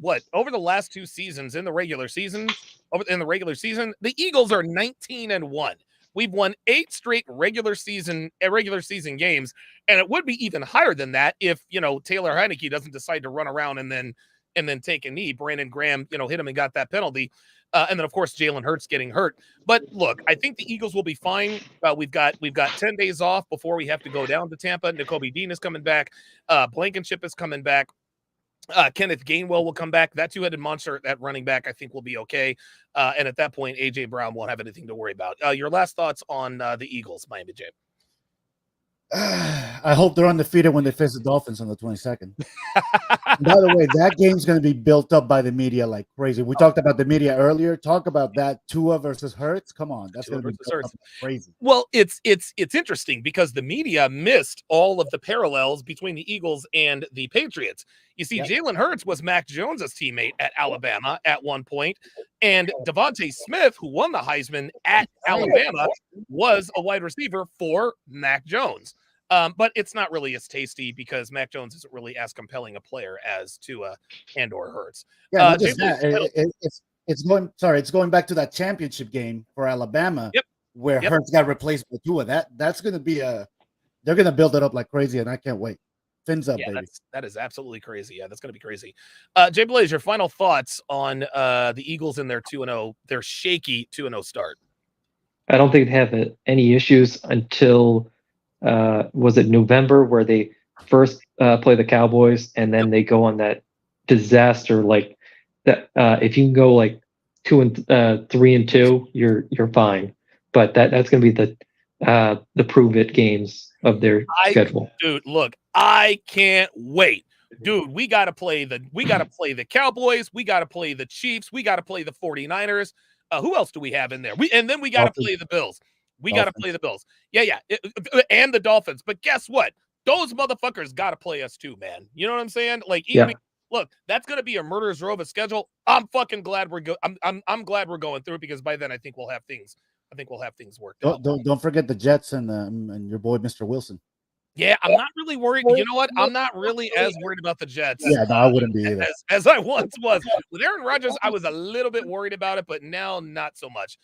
2 seasons in the regular season, the Eagles are 19-1. We've won 8 straight regular season games, and it would be even higher than that if Taylor Heinicke doesn't decide to run around and then take a knee. Brandon Graham, hit him and got that penalty. And then, of course, Jalen Hurts getting hurt. But look, I think the Eagles will be fine. We've got 10 days off before we have to go down to Tampa. Nakobe Dean is coming back. Blankenship is coming back. Kenneth Gainwell will come back. That two-headed monster, that running back, I think will be okay. And at that point, A.J. Brown won't have anything to worry about. Your last thoughts on the Eagles, Miami J? I hope they're undefeated when they face the Dolphins on the 22nd. By the way, that game's going to be built up by the media like crazy. We talked about the media earlier. Talk about that Tua versus Hurts. Come on, that's going to be built up like crazy. Well, it's interesting because the media missed all of the parallels between the Eagles and the Patriots. You see, Jalen Hurts was Mac Jones's teammate at Alabama at one point, and Devontae Smith, who won the Heisman at Alabama, was a wide receiver for Mac Jones. But it's not really as tasty because Mac Jones isn't really as compelling a player as Tua and or Hurts. Yeah, not just that. It's going back to that championship game for Alabama, where Hurts got replaced by Tua. That's going to be they're going to build it up like crazy, and I can't wait. Fins up, baby. That is absolutely crazy. Yeah, that's going to be crazy. Jay Blaze, your final thoughts on the Eagles and their 2-0, their shaky 2-0 start? I don't think they have any issues until was it November, where they first play the Cowboys, and then they go on that disaster like that. If you can go like 3-2, you're fine. But that's going to be the prove it games of their schedule. Dude, look, I can't wait. Dude, we got to play the Cowboys, we got to play the Chiefs, we got to play the 49ers. Who else do we have in there? And then we got to play the Bills. We got to play the Bills. Yeah. And the Dolphins. But guess what? Those motherfuckers got to play us too, man. You know what I'm saying? Like, look, that's going to be a murderer's row of a schedule. I'm fucking glad I'm glad we're going through it, because by then I think we'll have things worked out. Don't forget the Jets and your boy Mr. Wilson. Yeah, I'm not really worried. You know what? I'm not really as worried about the Jets. Yeah, no, I wouldn't be either. As I once was. With Aaron Rodgers, I was a little bit worried about it, but now not so much.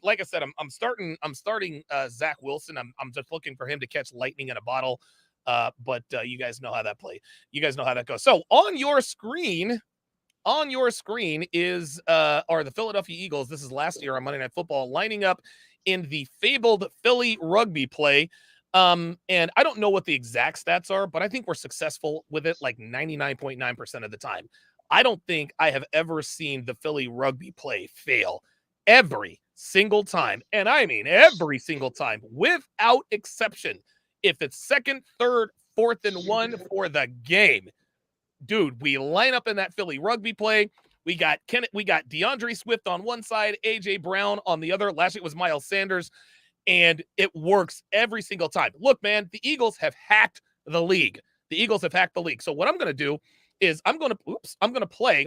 Like I said, I'm starting Zach Wilson. I'm just looking for him to catch lightning in a bottle. But you guys know how that goes. So on your screen is are the Philadelphia Eagles. This is last year on Monday Night Football, lining up in the fabled Philly rugby play. And I don't know what the exact stats are, but I think we're successful with it like 99.9% of the time. I don't think I have ever seen the Philly rugby play fail every single time. And I mean every single time, without exception. If it's second, third, 4th and 1 for the game, dude, we line up in that Philly rugby play. We got DeAndre Swift on one side, AJ Brown on the other. Last year it was Miles Sanders. And it works every single time. Look, man, the Eagles have hacked the league. So what I'm going to do is I'm going to play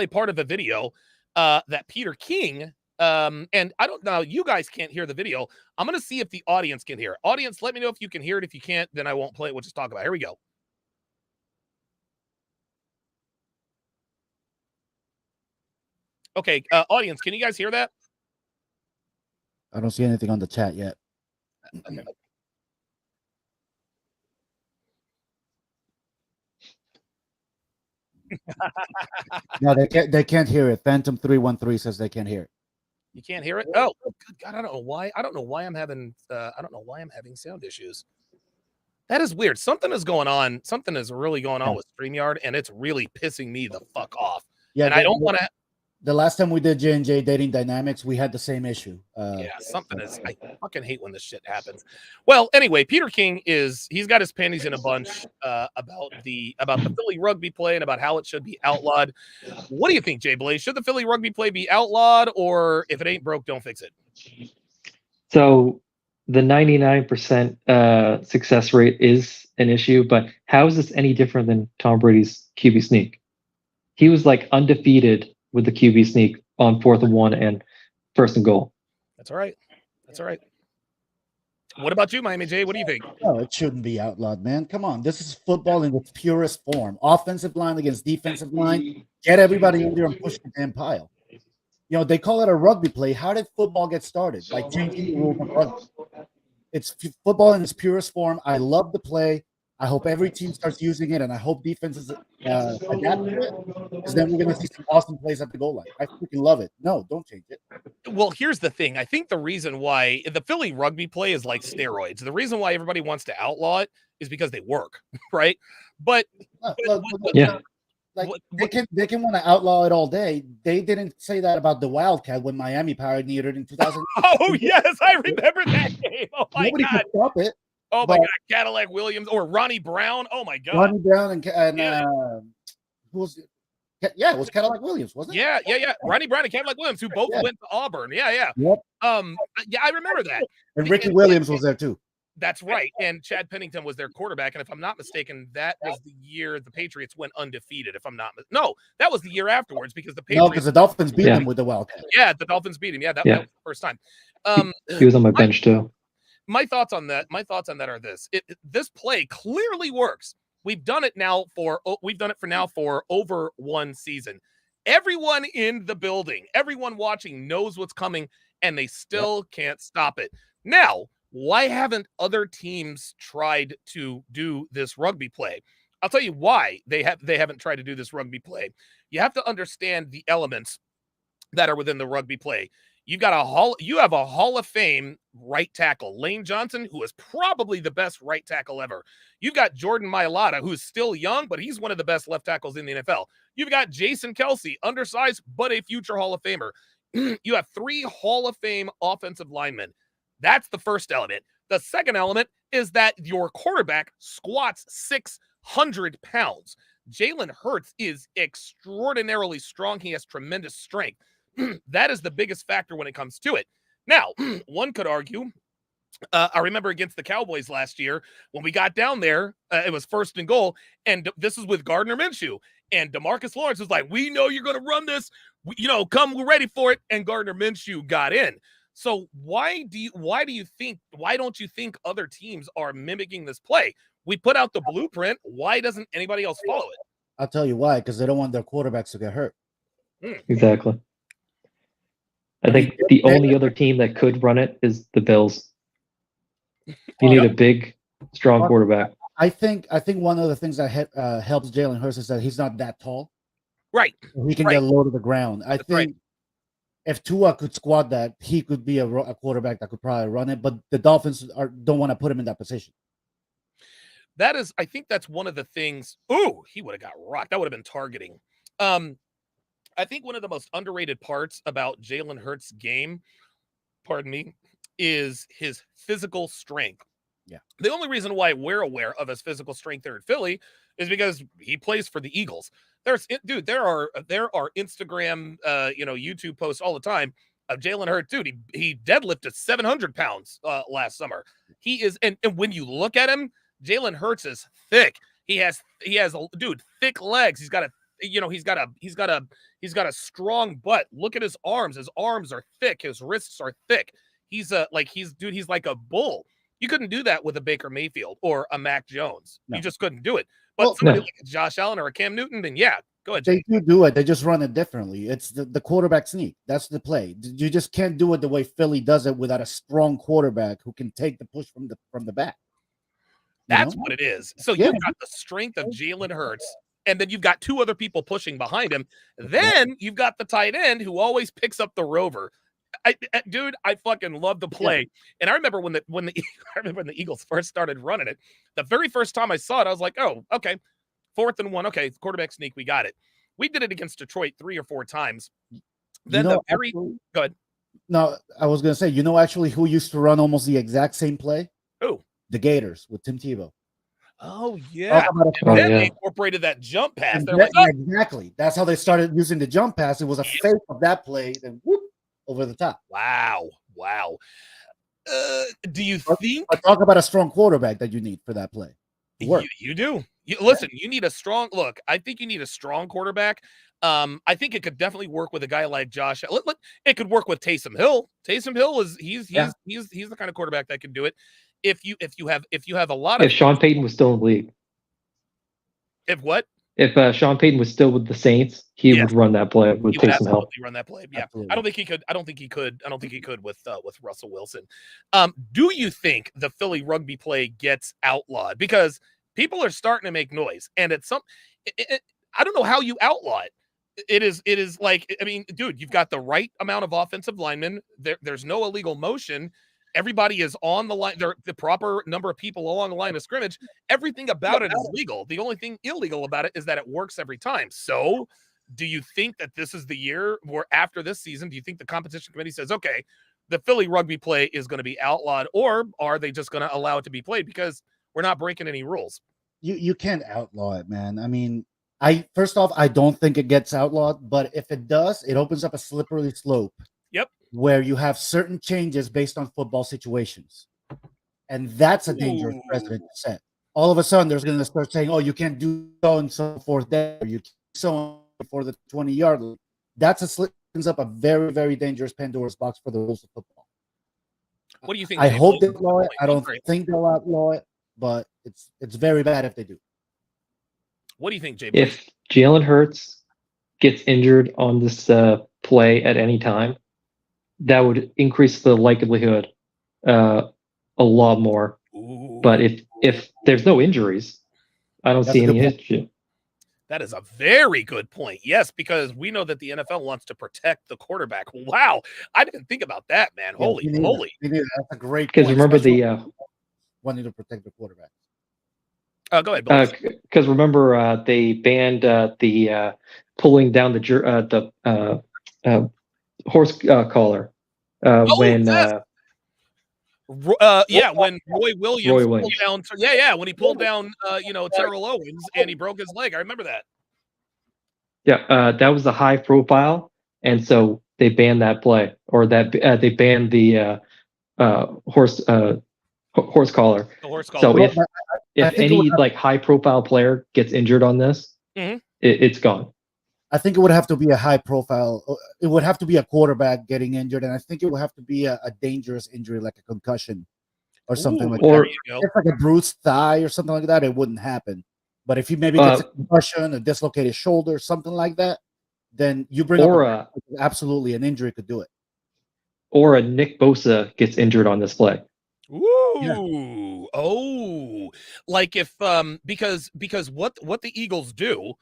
part of the video that Peter King, and I don't know, you guys can't hear the video. I'm going to see if the audience can hear it. Audience, let me know if you can hear it. If you can't, then I won't play it. We'll just talk about it. Here we go. Okay, audience, can you guys hear that? I don't see anything on the chat yet. Okay. No, they can't. They can't hear it. Phantom 313 says they can't hear it. You can't hear it. Oh, good God! I don't know why. I don't know why I'm having. I don't know why I'm having sound issues. That is weird. Something is going on. Something is really going on with StreamYard, and it's really pissing me the fuck off. Yeah, and I don't want to. The last time we did J&J Dating Dynamics, we had the same issue. Yeah, something is. I fucking hate when this shit happens. Well, anyway, Peter King he's got his panties in a bunch about the Philly rugby play and about how it should be outlawed. What do you think, Jay Blaze? Should the Philly rugby play be outlawed, or if it ain't broke, don't fix it? So the 99% success rate is an issue, but how is this any different than Tom Brady's QB sneak? He was like undefeated with the QB sneak on 4th and 1 and 1st and goal. That's all right. That's all right. What about you, Miami J? What do you think? No, it shouldn't be outlawed, man. Come on. This is football in its purest form. Offensive line against defensive line. Get everybody in there and push the damn pile. You know, they call it a rugby play. How did football get started? By changing the rules of rugby. It's football in its purest form. I love the play. I hope every team starts using it, and I hope defenses adapt to it, because then we're going to see some awesome plays at the goal line. I freaking love it. No, don't change it. Well, here's the thing. I think the reason why the Philly rugby play is like steroids. The reason why everybody wants to outlaw it is because they work, right? But yeah. Like they can want to outlaw it all day. They didn't say that about the Wildcat when Miami pioneered it in 2000. Oh yes, I remember that game. Oh my Nobody God. could stop it. Oh my God, Cadillac Williams or Ronnie Brown. Oh my God, Ronnie Brown and who was it? Yeah, it was Cadillac Williams, wasn't it? Yeah. Ronnie Brown and Cadillac Williams, who both went to Auburn. Yeah. Yep. Yeah, I remember that. And Ricky Williams was there too. That's right. And Chad Pennington was their quarterback. And if I'm not mistaken, that was the year the Patriots went undefeated. If I'm not no, that was the year afterwards because the Patriots. No, because the Dolphins beat him with the Wildcat. Yeah, the Dolphins beat him. Yeah, that was the first time. He was on my bench too. My thoughts on that are this: this play clearly works. We've done it for over one season. Everyone in the building, everyone watching knows what's coming, and they still can't stop it. Now, why haven't other teams tried to do this rugby play? I'll tell you why they haven't tried to do this rugby play. You have to understand the elements that are within the rugby play. You have a Hall of Fame right tackle, Lane Johnson, who is probably the best right tackle ever. You've got Jordan Mailata, who's still young, but he's one of the best left tackles in the NFL. You've got Jason Kelsey, undersized, but a future Hall of Famer. You have 3 Hall of Fame offensive linemen. That's the first element. The second element is that your quarterback squats 600 pounds. Jalen Hurts is extraordinarily strong. He has tremendous strength. That is the biggest factor when it comes to it. Now, one could argue, I remember against the Cowboys last year, when we got down there, it was 1st and goal, and this is with Gardner Minshew. And DeMarcus Lawrence was like, we know you're going to run this. Come, we're ready for it. And Gardner Minshew got in. So why don't you think other teams are mimicking this play? We put out the blueprint. Why doesn't anybody else follow it? I'll tell you why, because they don't want their quarterbacks to get hurt. Exactly. I think the only other team that could run it is the Bills. You need a big, strong quarterback. I think one of the things that helps Jalen Hurts is that he's not that tall. Right. He can get low to the ground. I think if Tua could squat that, he could be a quarterback that could probably run it. But the Dolphins don't want to put him in that position. I think that's one of the things. Ooh, he would have got rocked. That would have been targeting. I think one of the most underrated parts about Jalen Hurts' game, is his physical strength. Yeah. The only reason why we're aware of his physical strength there in Philly is because he plays for the Eagles. There are Instagram, YouTube posts all the time of Jalen Hurts. Dude, he deadlifted 700 pounds last summer. He is, and when you look at him, Jalen Hurts is thick. He has thick legs. He's got a strong butt. Look at his arms. His arms are thick. His wrists are thick. He's like a bull. You couldn't do that with a Baker Mayfield or a Mac Jones. No. You just couldn't do it. But somebody like a Josh Allen or a Cam Newton, then yeah, go ahead. They do it. They just run it differently. It's the quarterback sneak. That's the play. You just can't do it the way Philly does it without a strong quarterback who can take the push from the back. That's what it is. So you've got the strength of Jalen Hurts and then you've got two other people pushing behind him. Then you've got the tight end who always picks up the rover. Dude, I fucking love the play. Yeah. And I remember when the I remember when the Eagles first started running it. The very first time I saw it, I was like, oh, okay, 4th and 1. Okay, quarterback sneak, we got it. We did it against Detroit 3 or 4 times. Then go ahead. No, I was gonna say, actually who used to run almost the exact same play? Who? The Gators with Tim Tebow. Oh yeah. And then they incorporated that jump pass. They're exactly. That's how they started using the jump pass. It was a fake of that play, then whoop, over the top. Wow. Do you think? Talk about a strong quarterback that you need for that play? You do. Listen, you need a strong look. I think you need a strong quarterback. I think it could definitely work with a guy like Josh. It could work with Taysom Hill. Taysom Hill is he's the kind of quarterback that can do it. If you have a lot of Sean Payton was still in the league. If what? If Sean Payton was still with the Saints, he would run that play with Taysom Hill. Run that play. Yeah. Absolutely. I don't think he could with Russell Wilson. Do you think the Philly rugby play gets outlawed? Because people are starting to make noise, and it's I don't know how you outlaw it. It is like, I mean, dude, you've got the right amount of offensive linemen. There's no illegal motion. Everybody is on the line. The proper number of people along the line of scrimmage. Everything about it is legal. The only thing illegal about it is that it works every time. So do you think that this is the year where after this season, do you think the competition committee says, okay, the Philly rugby play is going to be outlawed, or are they just going to allow it to be played because we're not breaking any rules? You can't outlaw it, man. I mean, first off, I don't think it gets outlawed, but if it does, it opens up a slippery slope. Yep. Where you have certain changes based on football situations. And that's a dangerous precedent to set. All of a sudden, there's going to start saying, oh, you can't do so and so forth there. You can't so on for the 20-yard line. That's opens up a very, very dangerous Pandora's box for the rules of football. What do you think? I hope they outlaw it. I don't think they'll outlaw it, but it's very bad if they do. What do you think, Jay? If Jalen Hurts gets injured on this play at any time, that would increase the likelihood a lot more. Ooh. But if there's no injuries, I don't see any issue. That is a very good point. Yes, because we know that the NFL wants to protect the quarterback. Wow. I didn't think about that, man. Yeah, Holy moly. That's a great point. Because remember wanting to protect the quarterback. Go ahead. Because remember they banned the pulling down the horse collar when when Roy Williams pulled down when he pulled down Terrell Owens and he broke his leg. I remember that. Yeah, that was a high profile, and so they banned that play, or that they banned the horse collar. The horse collar. So if any high profile player gets injured on this, it's gone. I think it would have to be a high profile. It would have to be a quarterback getting injured, and I think it would have to be a dangerous injury, like a concussion or something like that. If like a bruised thigh or something like that, it wouldn't happen. But if he maybe gets a concussion, a dislocated shoulder, something like that, then you bring up absolutely an injury could do it. Or a Nick Bosa gets injured on this play. Ooh, yeah. Oh, like if because what the Eagles do.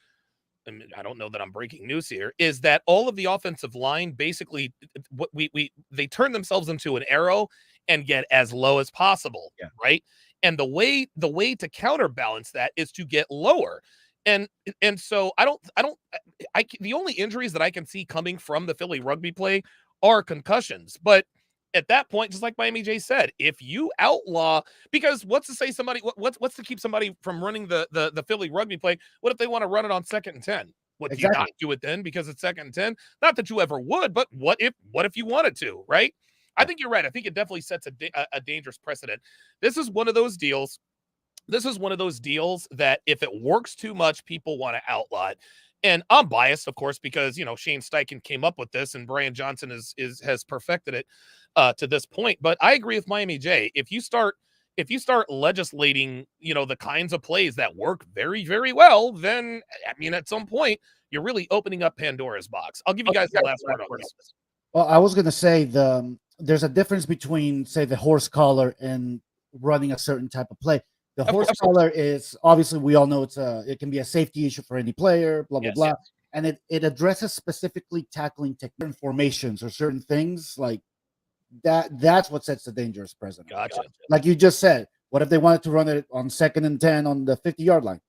I don't know that I'm breaking news here, is that all of the offensive line basically they turn themselves into an arrow and get as low as possible, right? And the way to counterbalance that is to get lower. And so the only injuries that I can see coming from the Philly rugby play are concussions. But at that point, just like Miami J said, if you outlaw, because what's to say somebody, what's to keep somebody from running the Philly rugby play? What if they want to run it on 2nd and 10? Would you not do it then because it's 2nd and 10? Not that you ever would, but what if you wanted to, right? I think you're right. I think it definitely sets a dangerous precedent. This is one of those deals. That if it works too much, people want to outlaw it. And I'm biased, of course, because Shane Steichen came up with this, and Brian Johnson has perfected it to this point. But I agree with Miami J. If you start legislating, the kinds of plays that work very, very well, then I mean, at some point, you're really opening up Pandora's box. I'll give you guys the last word on this. Well, I was going to say there's a difference between, say, the horse collar and running a certain type of play. The horse collar is obviously, we all know it can be a safety issue for any player, blah, blah, blah. And it addresses specifically tackling certain formations or certain things like that. That's what sets the dangerous precedent. Gotcha. Like you just said, what if they wanted to run it on 2nd and 10 on the 50-yard line?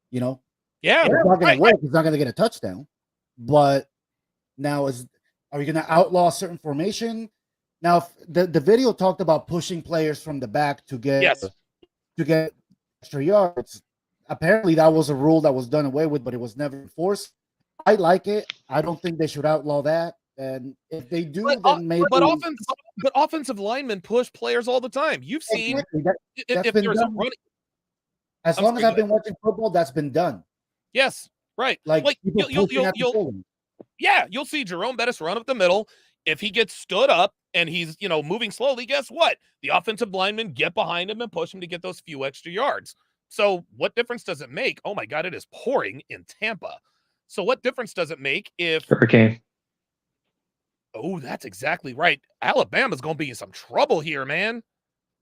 You know? Yeah. It's not going to work. He's not going to get a touchdown. But now are you going to outlaw a certain formation? Now, the video talked about pushing players from the back to get extra yards. Apparently, that was a rule that was done away with, but it was never enforced. I like it. I don't think they should outlaw that. And if they do, then maybe. But offensive linemen push players all the time. You've seen if there's a running. As long as I've been watching football, that's been done. Yes, right. Like you'll see Jerome Bettis run up the middle. If he gets stood up and he's moving slowly, guess what? The offensive linemen get behind him and push him to get those few extra yards. So what difference does it make? Oh my God, it is pouring in Tampa. So what difference does it make if hurricane? Oh, that's exactly right. Alabama's going to be in some trouble here, man.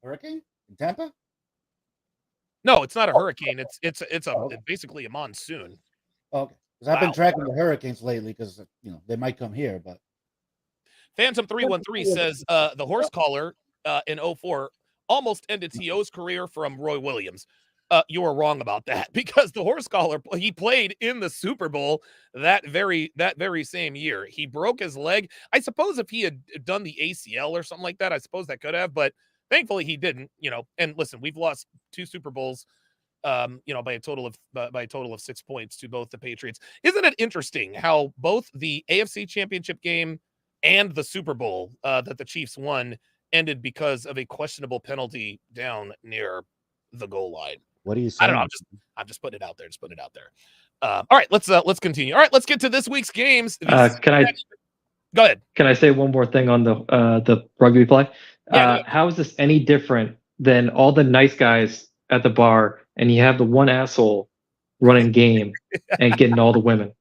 Hurricane in Tampa? No, it's not a hurricane. It's basically a monsoon. Okay, because I've been tracking the hurricanes lately because they might come here. But Phantom 313 says the horse collar in 04 almost ended T.O.'s career from Roy Williams. You were wrong about that because the horse collar, he played in the Super Bowl that very same year. He broke his leg. I suppose if he had done the ACL or something like that, I suppose that could have, but thankfully he didn't, and listen, we've lost 2 Super Bowls, by a total of 6 points to both the Patriots. Isn't it interesting how both the AFC Championship game and the Super Bowl that the Chiefs won ended because of a questionable penalty down near the goal line? What are you saying? I don't know. I'm just putting it out there. All right, let's continue. All right, let's get to this week's games. Can I go ahead? Can I say one more thing on the rugby play? Yeah, how is this any different than all the nice guys at the bar, and you have the one asshole running game and getting all the women?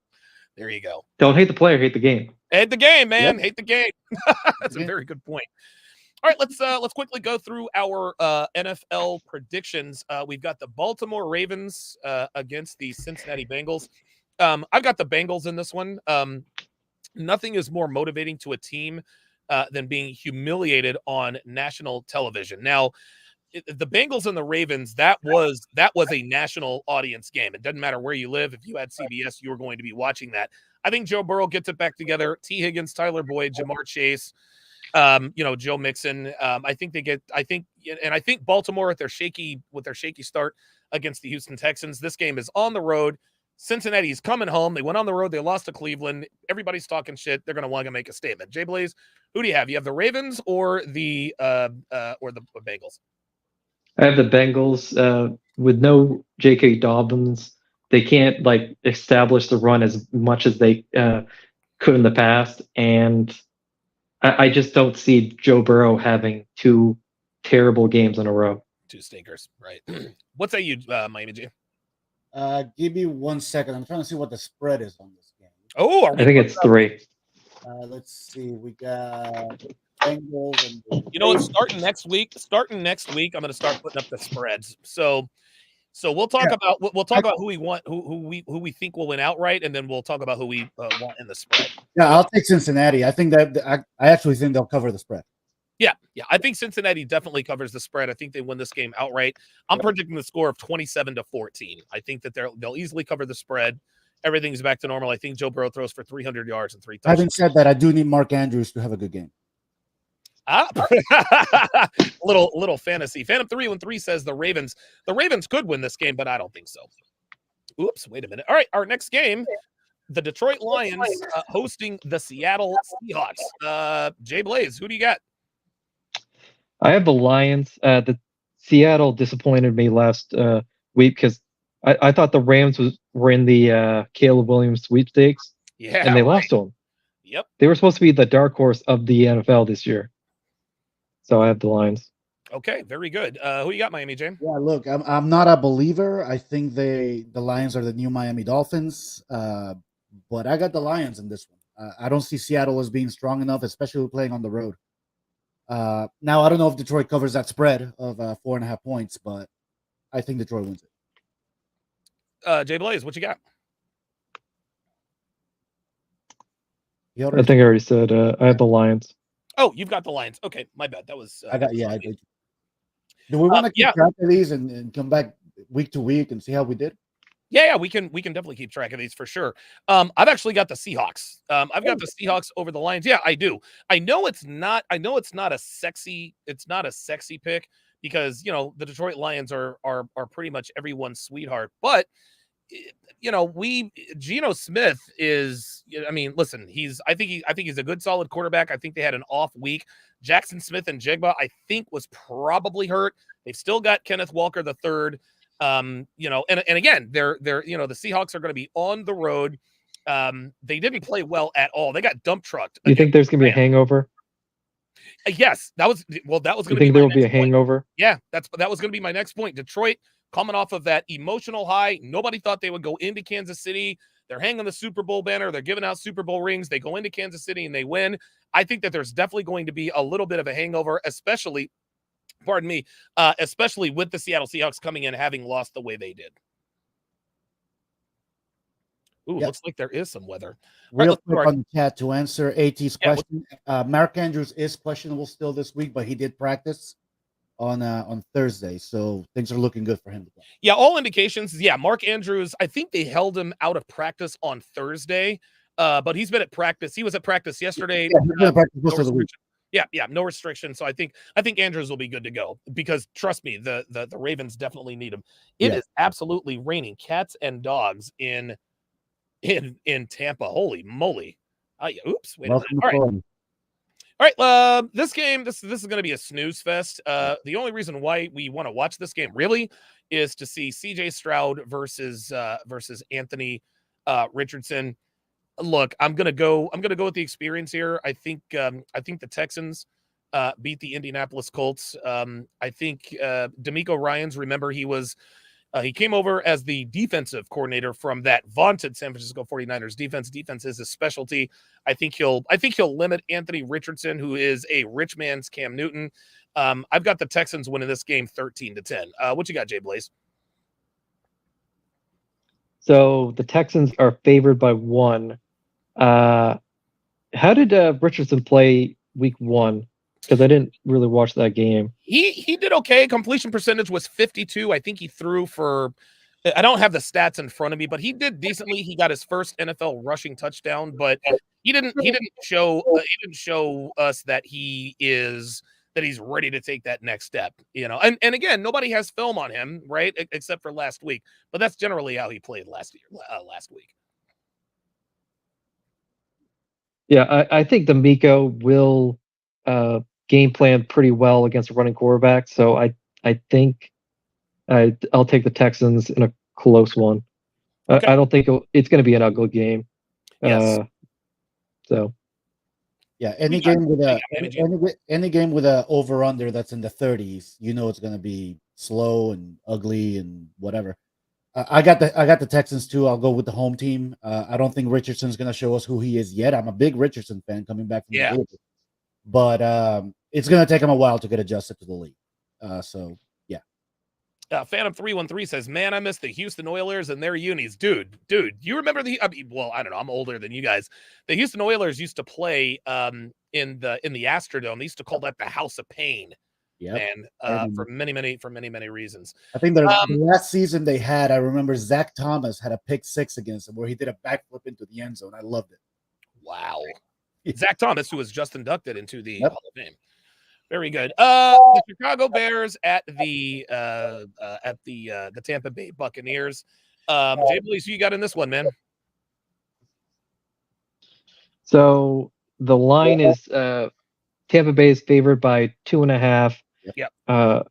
There you go. Don't hate the player, hate the game. Hate the game, man. Yep. Hate the game. That's a very good point. All right, let's quickly go through our NFL predictions. We've got the Baltimore Ravens against the Cincinnati Bengals. I've got the Bengals in this one. Nothing is more motivating to a team than being humiliated on national television. Now, the Bengals and the Ravens, that was a national audience game. It doesn't matter where you live. If you had CBS, you were going to be watching that. I think Joe Burrow gets it back together. T. Higgins, Tyler Boyd, Jamar Chase, Joe Mixon. I think Baltimore with their shaky start against the Houston Texans. This game is on the road. Cincinnati's coming home. They went on the road. They lost to Cleveland. Everybody's talking shit. They're going to want to make a statement. Jay Blaze, who do you have? You have the Ravens or the Bengals? I have the Bengals with no J.K. Dobbins. They can't establish the run as much as they could in the past, and I just don't see Joe Burrow having 2 terrible games in a row. 2 stinkers, right? What say you, Miami G? Give me 1 second. I'm trying to see what the spread is on this game. Oh, I think it's 3. Let's see. We got Bengals and it's starting next week. I'm going to start putting up the spreads. So we'll talk about who we want, who we think will win outright, and then we'll talk about who we want in the spread. Yeah, I'll take Cincinnati. I think that I actually think they'll cover the spread. Yeah. I think Cincinnati definitely covers the spread. I think they win this game outright. I'm predicting the score of 27-14. I think that they'll easily cover the spread. Everything's back to normal. I think Joe Burrow throws for 300 yards and 3 touchdowns. Having said that, I do need Mark Andrews to have a good game. little fantasy. Phantom 313 says the Ravens could win this game, but I don't think so. Oops, wait a minute. All right, our next game, the Detroit Lions hosting the Seattle Seahawks. Jay Blaze, who do you got? I have the Lions. The Seattle disappointed me last week because I thought the Rams were in the Caleb Williams sweepstakes. Yeah, and they lost to them. Yep, they were supposed to be the dark horse of the NFL this year. So I have the Lions. Okay, very good. Who you got, Miami, James? Yeah, look, I'm not a believer. I think the Lions are the new Miami Dolphins, but I got the Lions in this one. I don't see Seattle as being strong enough, especially playing on the road. Now, I don't know if Detroit covers that spread of 4.5 points, but I think Detroit wins it. Jay Blaze, what you got? I think I already said I have the Lions. Oh, you've got the Lions. Okay, my bad. That was I got I did. Do we want to keep track of these and come back week to week and see how we did? Yeah, we can definitely keep track of these for sure. I've actually got the Seahawks. I've got the Seahawks over the Lions. Yeah, I do. I know it's not a sexy pick because the Detroit Lions are pretty much everyone's sweetheart. But Geno Smith is, I mean, listen, I think he's a good solid quarterback. I think they had an off week. Jackson Smith and Jigba, I think, was probably hurt. They've still got Kenneth Walker the third. And again, they're the Seahawks are going to be on the road. They didn't play well at all. They got dump trucked. You think there's going to be a hangover? Yes, that was going to be. You think there will be a hangover? Yeah, that was going to be my next point. Detroit coming off of that emotional high. Nobody thought they would go into Kansas City. They're hanging the Super Bowl banner. They're giving out Super Bowl rings. They go into Kansas City and they win. I think that there's definitely going to be a little bit of a hangover, especially with the Seattle Seahawks coming in having lost the way they did. Ooh, looks like there is some weather. Real quick on the chat to answer AT's question. Mark Andrews is questionable still this week, but he did practice on Thursday, so things are looking good for him to play. Yeah, all indications. Yeah, Mark Andrews, I think they held him out of practice on Thursday, but he's been at practice. He was at practice yesterday. Yeah, he's been at practice most of the week. Yeah, no restriction. So I think Andrews will be good to go because trust me, the Ravens definitely need him. It is absolutely raining cats and dogs in Tampa. Holy moly! Oops, wait a minute. All right, this game, this is going to be a snooze fest. The only reason why we want to watch this game really is to see C.J. Stroud versus Anthony Richardson. Look, I'm gonna go with the experience here. I think the Texans beat the Indianapolis Colts. I think D'Amico Ryans. Remember, he came over as the defensive coordinator from that vaunted San Francisco 49ers defense. Defense is his specialty. I think he'll limit Anthony Richardson, who is a rich man's Cam Newton. I've got the Texans winning this game 13-10. What you got, Jay Blaze? So the Texans are favored by 1. How did Richardson play week 1? Because I didn't really watch that game. He did okay. Completion percentage was 52. I think he threw for, I don't have the stats in front of me, but he did decently. He got his first NFL rushing touchdown, but he didn't show us that he's ready to take that next step, And again, nobody has film on him, right? Except for last week, but that's generally how he played last week. Yeah, I think D'Amico will game plan pretty well against a running quarterback. So I think I'll take the Texans in a close one. Okay. I don't think it's going to be an ugly game. Yes. Any game with a over under that's in the 30s, it's going to be slow and ugly and whatever. I got the Texans too. I'll go with the home team. I don't think Richardson's going to show us who he is yet. I'm a big Richardson fan coming back from the Bills. But it's going to take him a while to get adjusted to the league. Phantom 313 says, "Man, I miss the Houston Oilers and their unis, dude. You remember I don't know. I'm older than you guys. The Houston Oilers used to play in the Astrodome. They used to call that the House of Pain. Yeah, and for many reasons. I think the last season they had, I remember Zach Thomas had a pick 6 against him where he did a backflip into the end zone. I loved it. Wow. Zach Thomas, who was just inducted into the Hall of Fame. Very good. The Chicago Bears at the Tampa Bay Buccaneers. Jay Blaze, who you got in this one, man? So the line is Tampa Bay is favored by 2.5. Yep.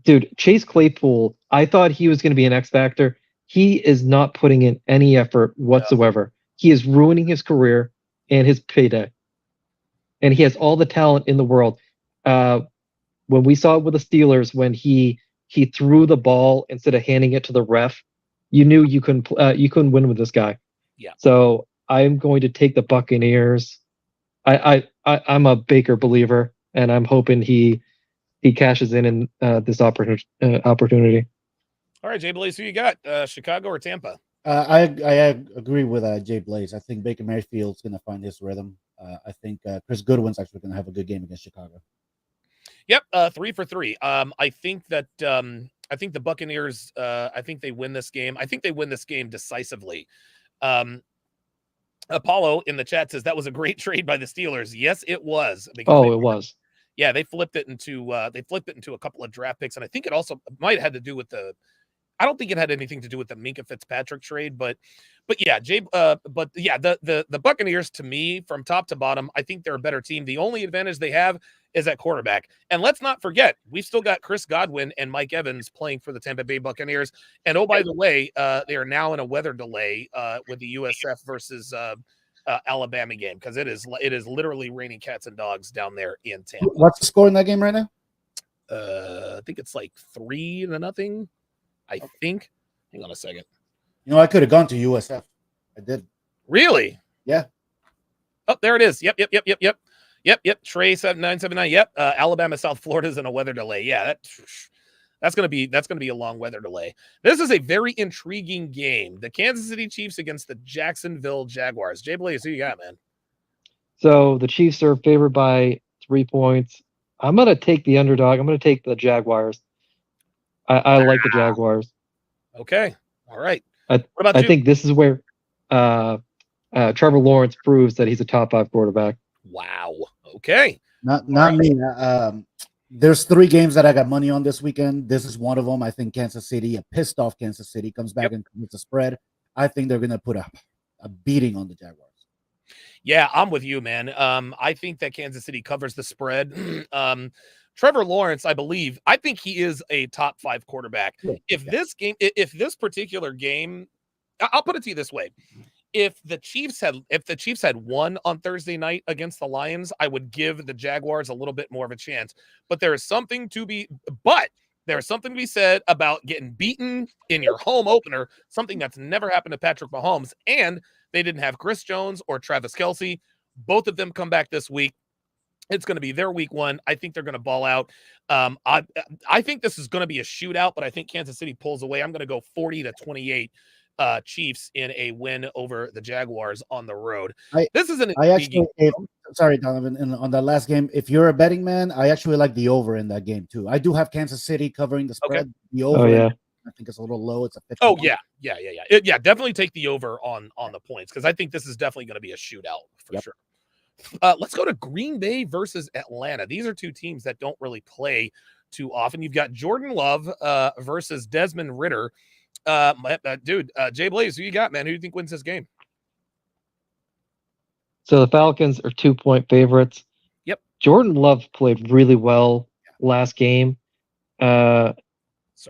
Dude, Chase Claypool, I thought he was going to be an X factor. He is not putting in any effort whatsoever. No. He is ruining his career and his payday. And he has all the talent in the world. When we saw it with the Steelers, when he threw the ball instead of handing it to the ref, you knew you couldn't win with this guy. Yeah. So I'm going to take the Buccaneers. I'm a Baker believer, and I'm hoping he cashes in this opportunity. All right, Jay Blaze, who you got? Chicago or Tampa? I agree with Jay Blaze. I think Baker Mayfield's going to find his rhythm. I think Chris Goodwin's actually going to have a good game against Chicago. Yep, 3 for 3. I think that I think the Buccaneers. I think they win this game. I think they win this game decisively. Apollo in the chat says that was a great trade by the Steelers. Yes, it was. It was. Yeah, they flipped it into a couple of draft picks, and I think it also might have had to do with the. I don't think it had anything to do with the Minkah Fitzpatrick trade, but yeah, the Buccaneers, to me, from top to bottom, I think they're a better team. The only advantage they have is at quarterback. And let's not forget, we've still got Chris Godwin and Mike Evans playing for the Tampa Bay Buccaneers. And oh, by the way, they are now in a weather delay with the USF versus Alabama game, because it is literally raining cats and dogs down there in Tampa. What's the score in that game right now? I think it's like 3-0. I think. Hang on a second. I could have gone to USF. I did. Really? Yeah. Oh, there it is. Yep. Trey 7979. Yep. Alabama, South Florida's in a weather delay. Yeah, that's gonna be a long weather delay. This is a very intriguing game. The Kansas City Chiefs against the Jacksonville Jaguars. Jay Blaze, who you got, man? So the Chiefs are favored by 3 points. I'm gonna take the underdog. I'm gonna take the Jaguars. I like the Jaguars. Okay. All right. What about you? I think this is where Trevor Lawrence proves that he's a top 5 quarterback. Wow. Okay. Not me. There's 3 games that I got money on this weekend. This is one of them. I think Kansas City, a pissed off Kansas City, comes back and commits a spread. I think they're going to put a beating on the Jaguars. Yeah, I'm with you, man. I think that Kansas City covers the spread. Trevor Lawrence, I think he is a top 5 quarterback. Yeah. If this particular game, I'll put it to you this way. If the Chiefs had won on Thursday night against the Lions, I would give the Jaguars a little bit more of a chance. But there's something to be said about getting beaten in your home opener, something that's never happened to Patrick Mahomes. And they didn't have Chris Jones or Travis Kelce. Both of them come back this week. It's going to be their week 1. I think they're going to ball out. I think this is going to be a shootout, but I think Kansas City pulls away. I'm going to go 40-28 Chiefs in a win over the Jaguars on the road. Sorry, Donovan, on that last game, if you're a betting man, I actually like the over in that game too. I do have Kansas City covering the spread. Okay. The over, I think it's a little low. It's a 50. Oh yeah. Definitely take the over on the points, because I think this is definitely going to be a shootout for sure. Let's go to Green Bay versus Atlanta. These are 2 teams that don't really play too often. You've got Jordan Love versus Desmond Ridder. Jay Blaze, who you got, man? Who do you think wins this game? So the Falcons are 2-point favorites. Yep. Jordan Love played really well last game. I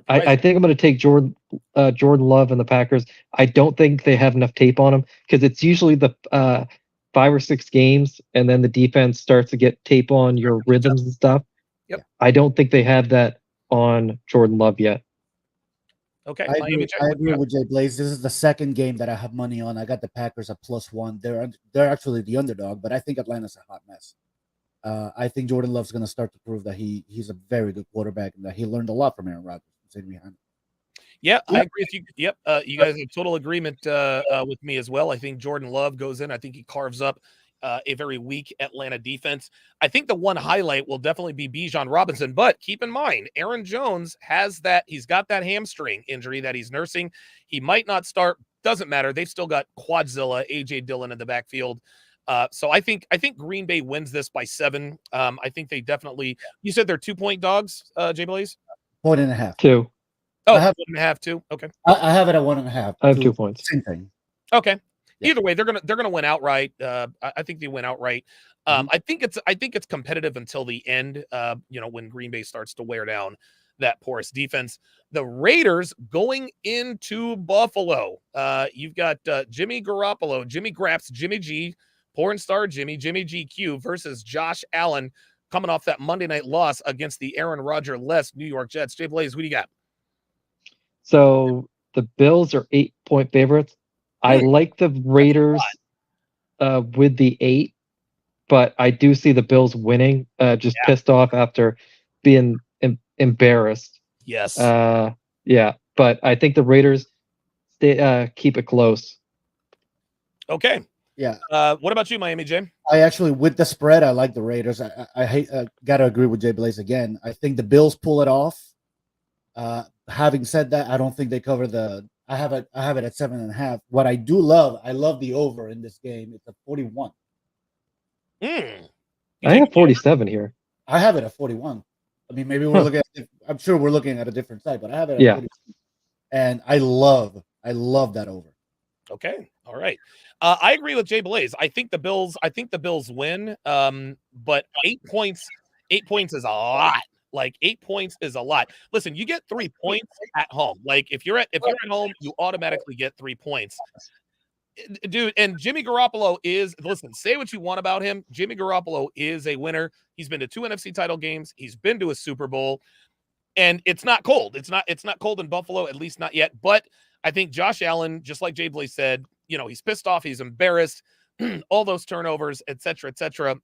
think I'm going to take Jordan Love and the Packers. I don't think they have enough tape on him, because it's usually the 5 or 6 games, and then the defense starts to get tape on your rhythms and stuff. Yep. I don't think they have that on Jordan Love yet. Okay. I agree with Jay Blaze. This is the second game that I have money on. I got the Packers at +1. They're actually the underdog, but I think Atlanta's a hot mess. I think Jordan Love's going to start to prove that he's a very good quarterback and that he learned a lot from Aaron Rodgers sitting behind him. Yeah, I agree with you. Yep. You guys have total agreement with me as well. I think Jordan Love goes in. I think he carves up a very weak Atlanta defense. I think the one highlight will definitely be Bijan Robinson, but keep in mind, Aaron Jones he's got that hamstring injury that he's nursing. He might not start. Doesn't matter. They've still got Quadzilla, AJ Dillon in the backfield. So I think Green Bay wins this by 7. I think they definitely. You said they're 2-point dogs, Jay Blaze? 1.5. 2. Oh, I have 1.5 too. Okay. I have it at 1.5. I have 2 points. Same thing. Okay. Yeah. Either way, they're gonna win outright. I think they win outright. I think it's competitive until the end. When Green Bay starts to wear down that porous defense. The Raiders going into Buffalo. You've got Jimmy Garoppolo, Jimmy Graps, Jimmy G, porn star Jimmy GQ versus Josh Allen, coming off that Monday night loss against the Aaron Rodgers-less New York Jets. Jay Blaze, who do you got? So the Bills are 8-point favorites. I like the Raiders with the 8, but I do see the Bills winning. Pissed off after being embarrassed. Yes. Yeah. but I think the Raiders keep it close. Okay. Yeah. What about you, Miami Jay? I actually, with the spread, I like the Raiders. I hate. Gotta agree with Jay Blaze again. I think the Bills pull it off. Having said that, I don't think they cover the. I have it at 7.5. What I do love, I love the over in this game. It's a 41. I have 47 here. I have it at 41. I mean, maybe we're looking at, I'm sure we're looking at a different site, but I have it at 41. And I love that over. Okay. All right. I agree with Jay Blaze. I think the Bills win. But 8 points is a lot. Like 8 points is a lot. Listen, you get 3 points at home. Like if you're at home, you automatically get 3 points. Dude, and Jimmy Garoppolo is, listen, say what you want about him. Jimmy Garoppolo is a winner. He's been to 2 NFC title games. He's been to a Super Bowl. And it's not cold. It's not cold in Buffalo, at least not yet. But I think Josh Allen, just like Jay Blaze said, he's pissed off, he's embarrassed, all those turnovers, et cetera, et cetera.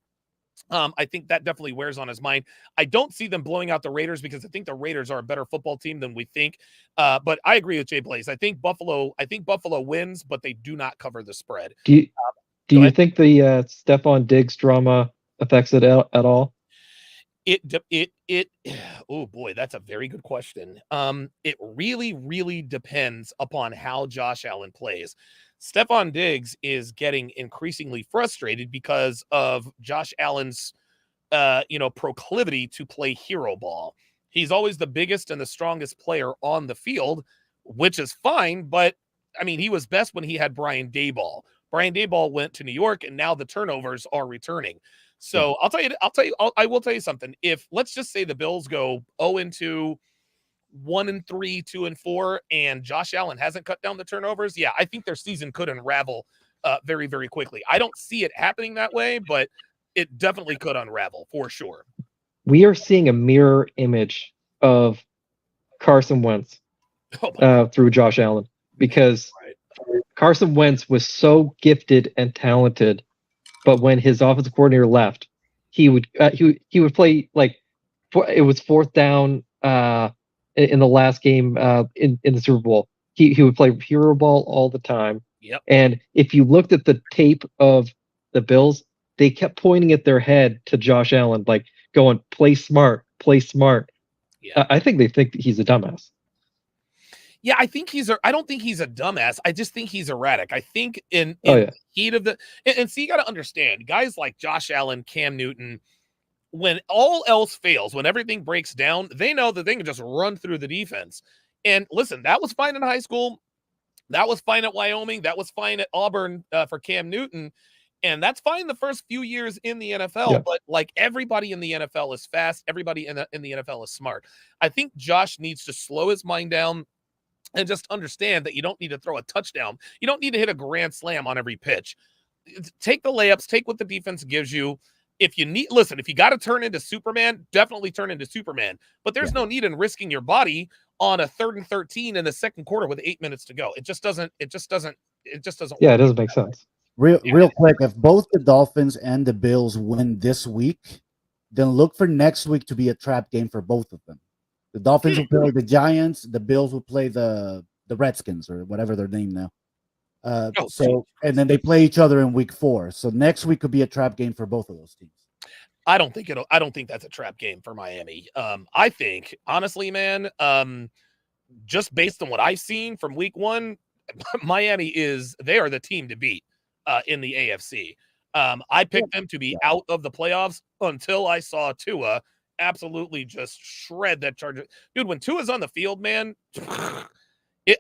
I think that definitely wears on his mind. I don't see them blowing out the Raiders because I think the Raiders are a better football team than we think. But I agree with Jay Blaze. I think Buffalo wins, but they do not cover the spread. Do you think the Stephon Diggs drama affects it at all? Oh boy, that's a very good question. It really, really depends upon how Josh Allen plays. Stephon Diggs is getting increasingly frustrated because of Josh Allen's, proclivity to play hero ball. He's always the biggest and the strongest player on the field, which is fine. But I mean, he was best when he had Brian Daboll. Brian Daboll went to New York, and now the turnovers are returning. So I will tell you something. If let's just say the Bills go 0-2, 1-3, 2-4, and Josh Allen hasn't cut down the turnovers, yeah, I think their season could unravel very, very quickly. I don't see it happening that way, but it definitely could unravel for sure. We are seeing a mirror image of Carson Wentz through Josh Allen, because Carson Wentz was so gifted and talented, but when his offensive coordinator left, he would play like it was 4th down in the last game in the Super Bowl. He would play hero ball all the time. Yep. And if you looked at the tape of the Bills, they kept pointing at their head to Josh Allen, like going, play smart, play smart. Yeah. I think they think that he's a dumbass. Yeah, I don't think he's a dumbass. I just think he's erratic. I think in the heat of the, and so you got to understand, guys like Josh Allen, Cam Newton, when all else fails, when everything breaks down, they know that they can just run through the defense. And listen, that was fine in high school. That was fine at Wyoming. That was fine at Auburn for Cam Newton. And that's fine the first few years in the NFL. Yeah. But like everybody in the NFL is fast. Everybody in the NFL is smart. I think Josh needs to slow his mind down and just understand that you don't need to throw a touchdown. You don't need to hit a grand slam on every pitch. Take the layups, take what the defense gives you. If you got to turn into Superman, definitely turn into Superman. But there's no need in risking your body on a 3rd and 13 in the second quarter with 8 minutes to go. It just doesn't. Yeah, it doesn't make sense. Real quick, if both the Dolphins and the Bills win this week, then look for next week to be a trap game for both of them. The Dolphins will play the Giants. The Bills will play the Redskins, or whatever their name now. And then they play each other in week 4. So next week could be a trap game for both of those teams. I don't think that's a trap game for Miami. I think, honestly, man, just based on what I've seen from week 1, Miami they are the team to beat in the AFC. I picked them to be out of the playoffs until I saw Tua absolutely just shred that Charger. Dude, when Tua's on the field, man, his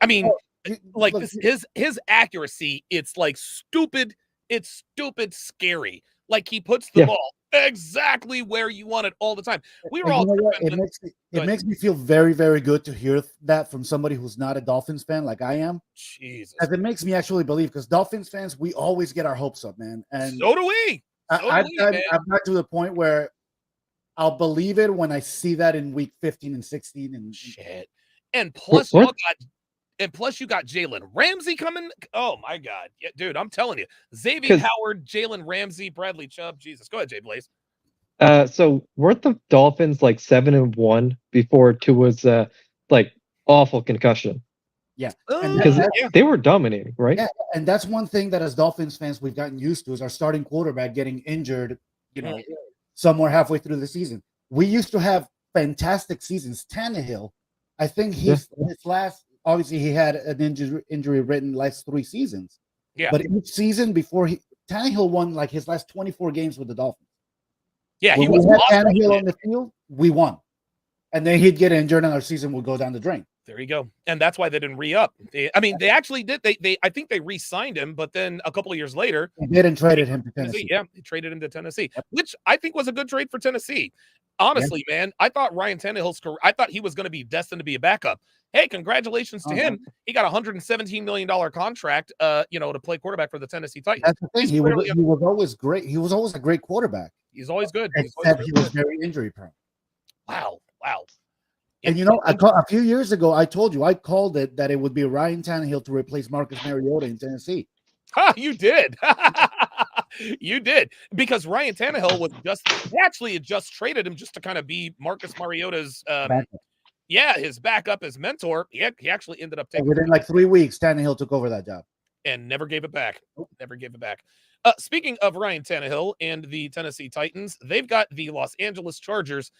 accuracy, it's like stupid. It's stupid scary. Like he puts the ball exactly where you want it all the time. We were all. It makes me feel very, very good to hear that from somebody who's not a Dolphins fan like I am. Jesus, as it makes me actually believe, because Dolphins fans, we always get our hopes up, man. And so do we. I've got to the point where I'll believe it when I see that in week 15 and 16 and shit. And plus, you got Jalen Ramsey coming. Oh my God, yeah, dude! I'm telling you, Xavier Howard, Jalen Ramsey, Bradley Chubb. Jesus, go ahead, Jay Blaze. So weren't the Dolphins like 7-1 before Tua's awful concussion. Yeah, because they were dominating, right? Yeah, and that's one thing that as Dolphins fans we've gotten used to is our starting quarterback getting injured, somewhere halfway through the season. We used to have fantastic seasons. Tannehill, I think his last, obviously he had an injury written last 3 seasons. Yeah. But each season before Tannehill won like his last 24 games with the Dolphins. Yeah, when we had Tannehill on the field, we won. And then he'd get injured and our season would go down the drain. There you go. And that's why they didn't re-up. I mean, they actually did. I think they re-signed him, but then a couple of years later, they did and traded him to Tennessee. Yeah, they traded him to Tennessee, which I think was a good trade for Tennessee. Honestly, man, I thought Ryan Tannehill's career, I thought he was going to be destined to be a backup. Hey, congratulations to him. He got a $117 million contract, to play quarterback for the Tennessee Titans. That's the thing. He was always great. He was always a great quarterback. He's always good. Except he was very injury prone. Wow. And a few years ago, I told you, I called it that it would be Ryan Tannehill to replace Marcus Mariota in Tennessee. You did. You did. Because Ryan Tannehill was just traded him just to kind of be Marcus Mariota's his backup, his mentor. He actually ended up taking within like 3 weeks, Tannehill took over that job. And never gave it back. Never gave it back. Speaking of Ryan Tannehill and the Tennessee Titans, they've got the Los Angeles Chargers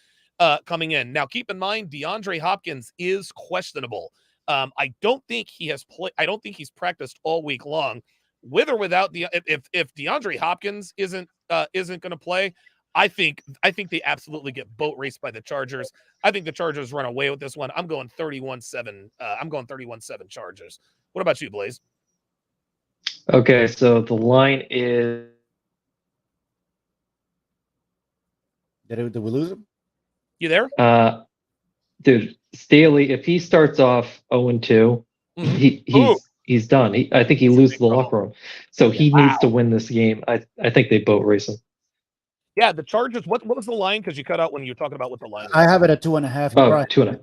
coming in. Now, keep in mind, DeAndre Hopkins is questionable. I don't think he has played. I don't think he's practiced all week long. With or without if DeAndre Hopkins isn't going to play, I think they absolutely get boat raced by the Chargers. I think the Chargers run away with this one. I'm going 31-7. I'm going 31-7 Chargers. What about you, Blaze? Okay, so the line is. Did we lose him? You there? Dude, Staley, if he starts off 0-2, he's done. I think he loses the locker room. So he needs to win this game. I think they boat race him. Yeah, the Chargers. What was the line? Because you cut out when you were talking about what the line was. I have it at 2.5. Oh, right. 2.5.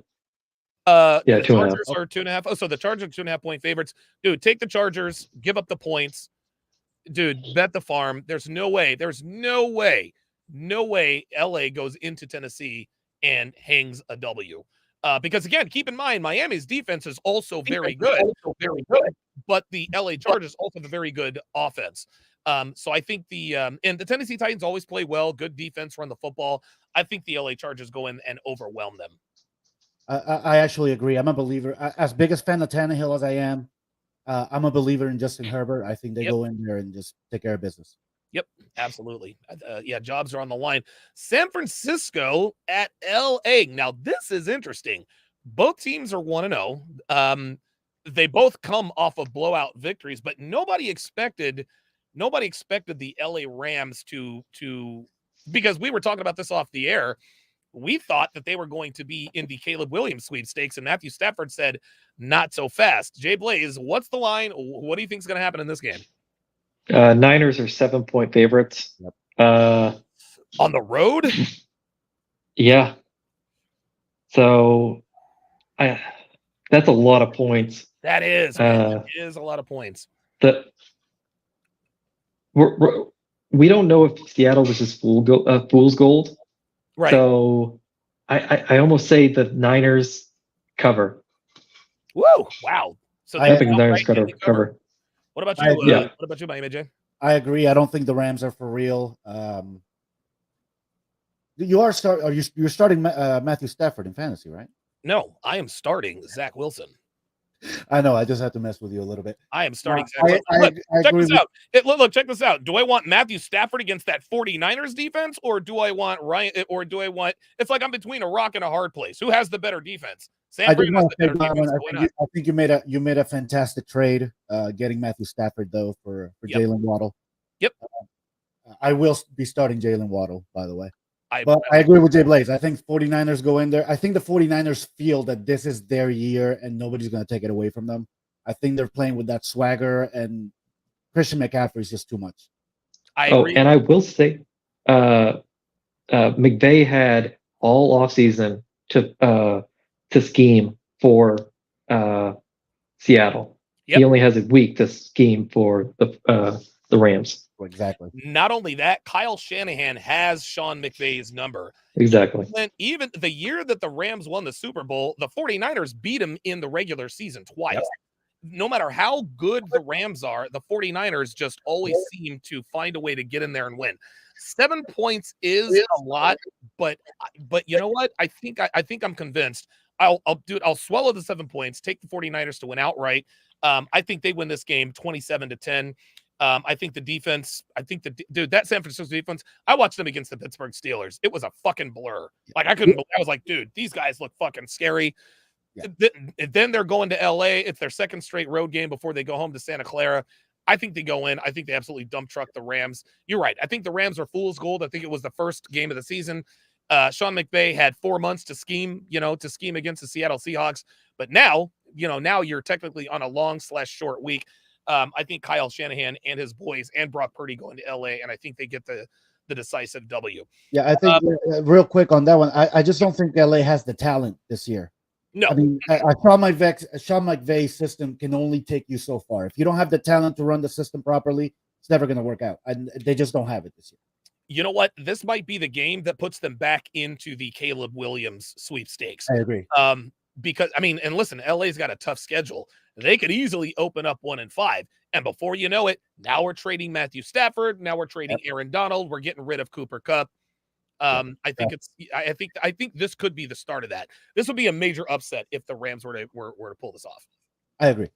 The 2.5. Chargers are 2.5. Oh, so the Chargers are 2.5-point favorites. Dude, take the Chargers, give up the points. Dude, bet the farm. There's no way LA goes into Tennessee and hangs a W. Because again, keep in mind, Miami's defense is also very good, but the LA Chargers also have a very good offense. So I think and the Tennessee Titans always play well, good defense, run the football. I think the LA Chargers go in and overwhelm them. I actually agree. I'm a believer. As big a fan of Tannehill as I am, I'm a believer in Justin Herbert. I think they go in there and just take care of business. Yep, absolutely. Jobs are on the line. San Francisco at LA. Now, this is interesting. Both teams are 1-0. They both come off of blowout victories, but nobody expected the LA Rams to because we were talking about this off the air. We thought that they were going to be in the Caleb Williams sweepstakes, and Matthew Stafford said, not so fast. Jay Blaze, what's the line? What do you think is going to happen in this game? Niners are 7-point favorites. On the road? Yeah. So that's a lot of points. That is. That is a lot of points. We don't know if Seattle was just fool's gold. Right. So I almost say the Niners cover. Whoa! Wow. So I think the Niners cover. What about you? What about you, Miami J? I agree. I don't think the Rams are for real. You're starting Matthew Stafford in fantasy, right? No, I am starting Zach Wilson. I know. I just have to mess with you a little bit. I am starting Zach Wilson. Check this out. Look, check this out. Do I want Matthew Stafford against that 49ers defense, or do I want Ryan? Or do I want? It's like I'm between a rock and a hard place. Who has the better defense? I think you made a fantastic trade, getting Matthew Stafford though for Jalen Waddle. Yep. I will be starting Jalen Waddle, by the way. But I agree with Jay Blaze. I think 49ers go in there. I think the 49ers feel that this is their year and nobody's going to take it away from them. I think they're playing with that swagger, and Christian McCaffrey is just too much. I agree. And I will say, McVay had all offseason to scheme for Seattle. Yep. He only has a week to scheme for the Rams. Exactly. Not only that, Kyle Shanahan has Sean McVay's number. Exactly. Even the year that the Rams won the Super Bowl, the 49ers beat him in the regular season twice. Yep. No matter how good the Rams are, the 49ers just always seem to find a way to get in there and win. 7 points is a lot, but you know what? I think I'm convinced. I'll do it. I'll swallow the 7 points, take the 49ers to win outright. I think they win this game 27-10. I think the defense, that San Francisco defense, I watched them against the Pittsburgh Steelers. It was a fucking blur. Like, I was like, dude, these guys look fucking scary. Yeah. Then they're going to LA. It's their second straight road game before they go home to Santa Clara. I think they go in. I think they absolutely dump truck the Rams. You're right. I think the Rams are fool's gold. I think it was the first game of the season. Sean McVay had 4 months to scheme against the Seattle Seahawks. But now you're technically on a long/short week. I think Kyle Shanahan and his boys and Brock Purdy go into LA, and I think they get the decisive W. Yeah, I think real quick on that one, I just don't think LA has the talent this year. No, I mean, Sean McVay's system can only take you so far. If you don't have the talent to run the system properly, it's never going to work out. And they just don't have it this year. You know what? This might be the game that puts them back into the Caleb Williams sweepstakes. I agree. Because and listen, LA's got a tough schedule. They could easily open up 1-5, and before you know it, now we're trading Matthew Stafford. Now we're trading Aaron Donald. We're getting rid of Cooper Kupp. I think this could be the start of that. This would be a major upset if the Rams were to pull this off. I agree.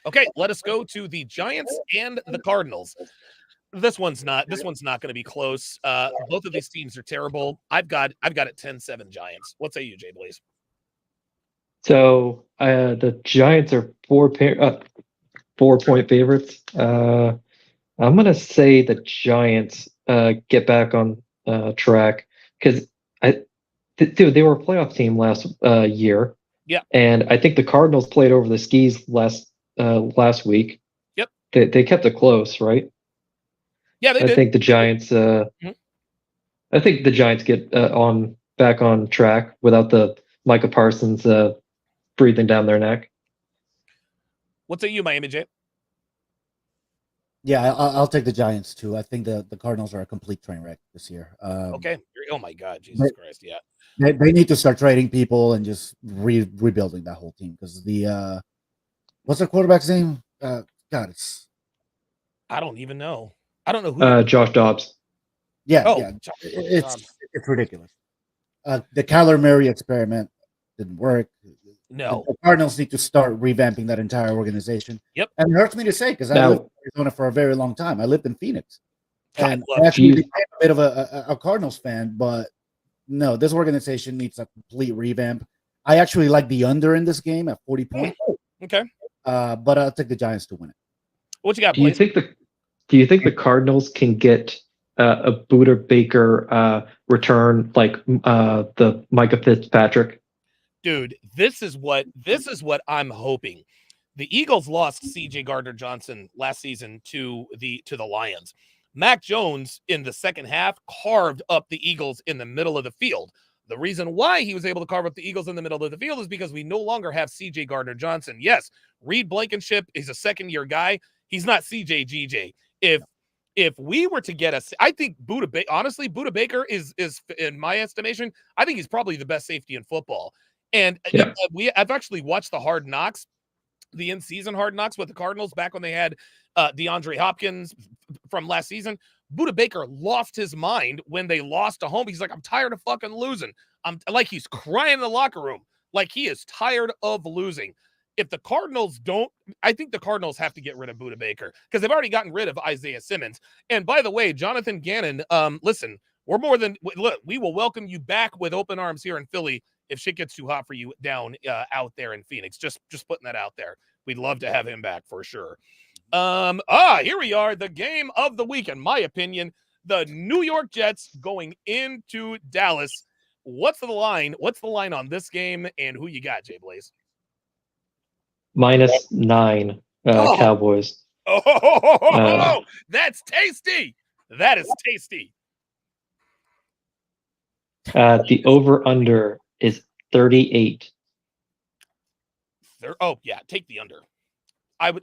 Okay, let us go to the Giants and the Cardinals. This one's not going to be close. Both of these teams are terrible. I've got it 10-7 Giants. What say you, Jay Blaze? So the Giants are 4-point favorites. I'm gonna say the Giants get back on track because they were a playoff team last year. Yeah, and I think the Cardinals played over the skis last week. Yep, they kept it close, right? Yeah, they did. I think the Giants. I think the Giants get back on track without the Micah Parsons breathing down their neck. What say you, Miami J? Yeah, I'll take the Giants too. I think the Cardinals are a complete train wreck this year. Okay. Oh my God, Jesus Christ! Yeah, they need to start trading people and just rebuilding that whole team because the what's their quarterback's name? God, I don't even know. I don't know who. Josh Dobbs. Yeah, it's ridiculous. The Kyler Murray experiment didn't work. No, the Cardinals need to start revamping that entire organization. Yep, and it hurts me to say because I lived in Arizona for a very long time. I lived in Phoenix, and I actually became a bit of a Cardinals fan. But no, this organization needs a complete revamp. I actually like the under in this game at 40 points. Okay, but I'll take the Giants to win it. What you got? Do you think the Cardinals can get a Buda Baker return like the Micah Fitzpatrick? Dude, this is what I'm hoping. The Eagles lost C.J. Gardner-Johnson last season to the Lions. Mac Jones in the second half carved up the Eagles in the middle of the field. The reason why he was able to carve up the Eagles in the middle of the field is because we no longer have C.J. Gardner-Johnson. Yes, Reed Blankenship is a second-year guy. He's not C.J. G.J. If we were to get I think Buda Baker is in my estimation, I think he's probably the best safety in football. And I've actually watched the in-season Hard Knocks with the Cardinals back when they had DeAndre Hopkins from last season. Buda Baker lost his mind when they lost to home. He's like, I'm tired of fucking losing. He's crying in the locker room. Like he is tired of losing. If the Cardinals don't, I think the Cardinals have to get rid of Buda Baker because they've already gotten rid of Isaiah Simmons. And by the way, Jonathan Gannon, listen, we will welcome you back with open arms here in Philly if shit gets too hot for you down out there in Phoenix. Just putting that out there. We'd love to have him back for sure. Here we are, the game of the week, in my opinion, the New York Jets going into Dallas. What's the line? What's the line on this game, and who you got, Jay Blaze? -9 Cowboys. That's tasty. That is tasty. The over-under is 38. Take the under.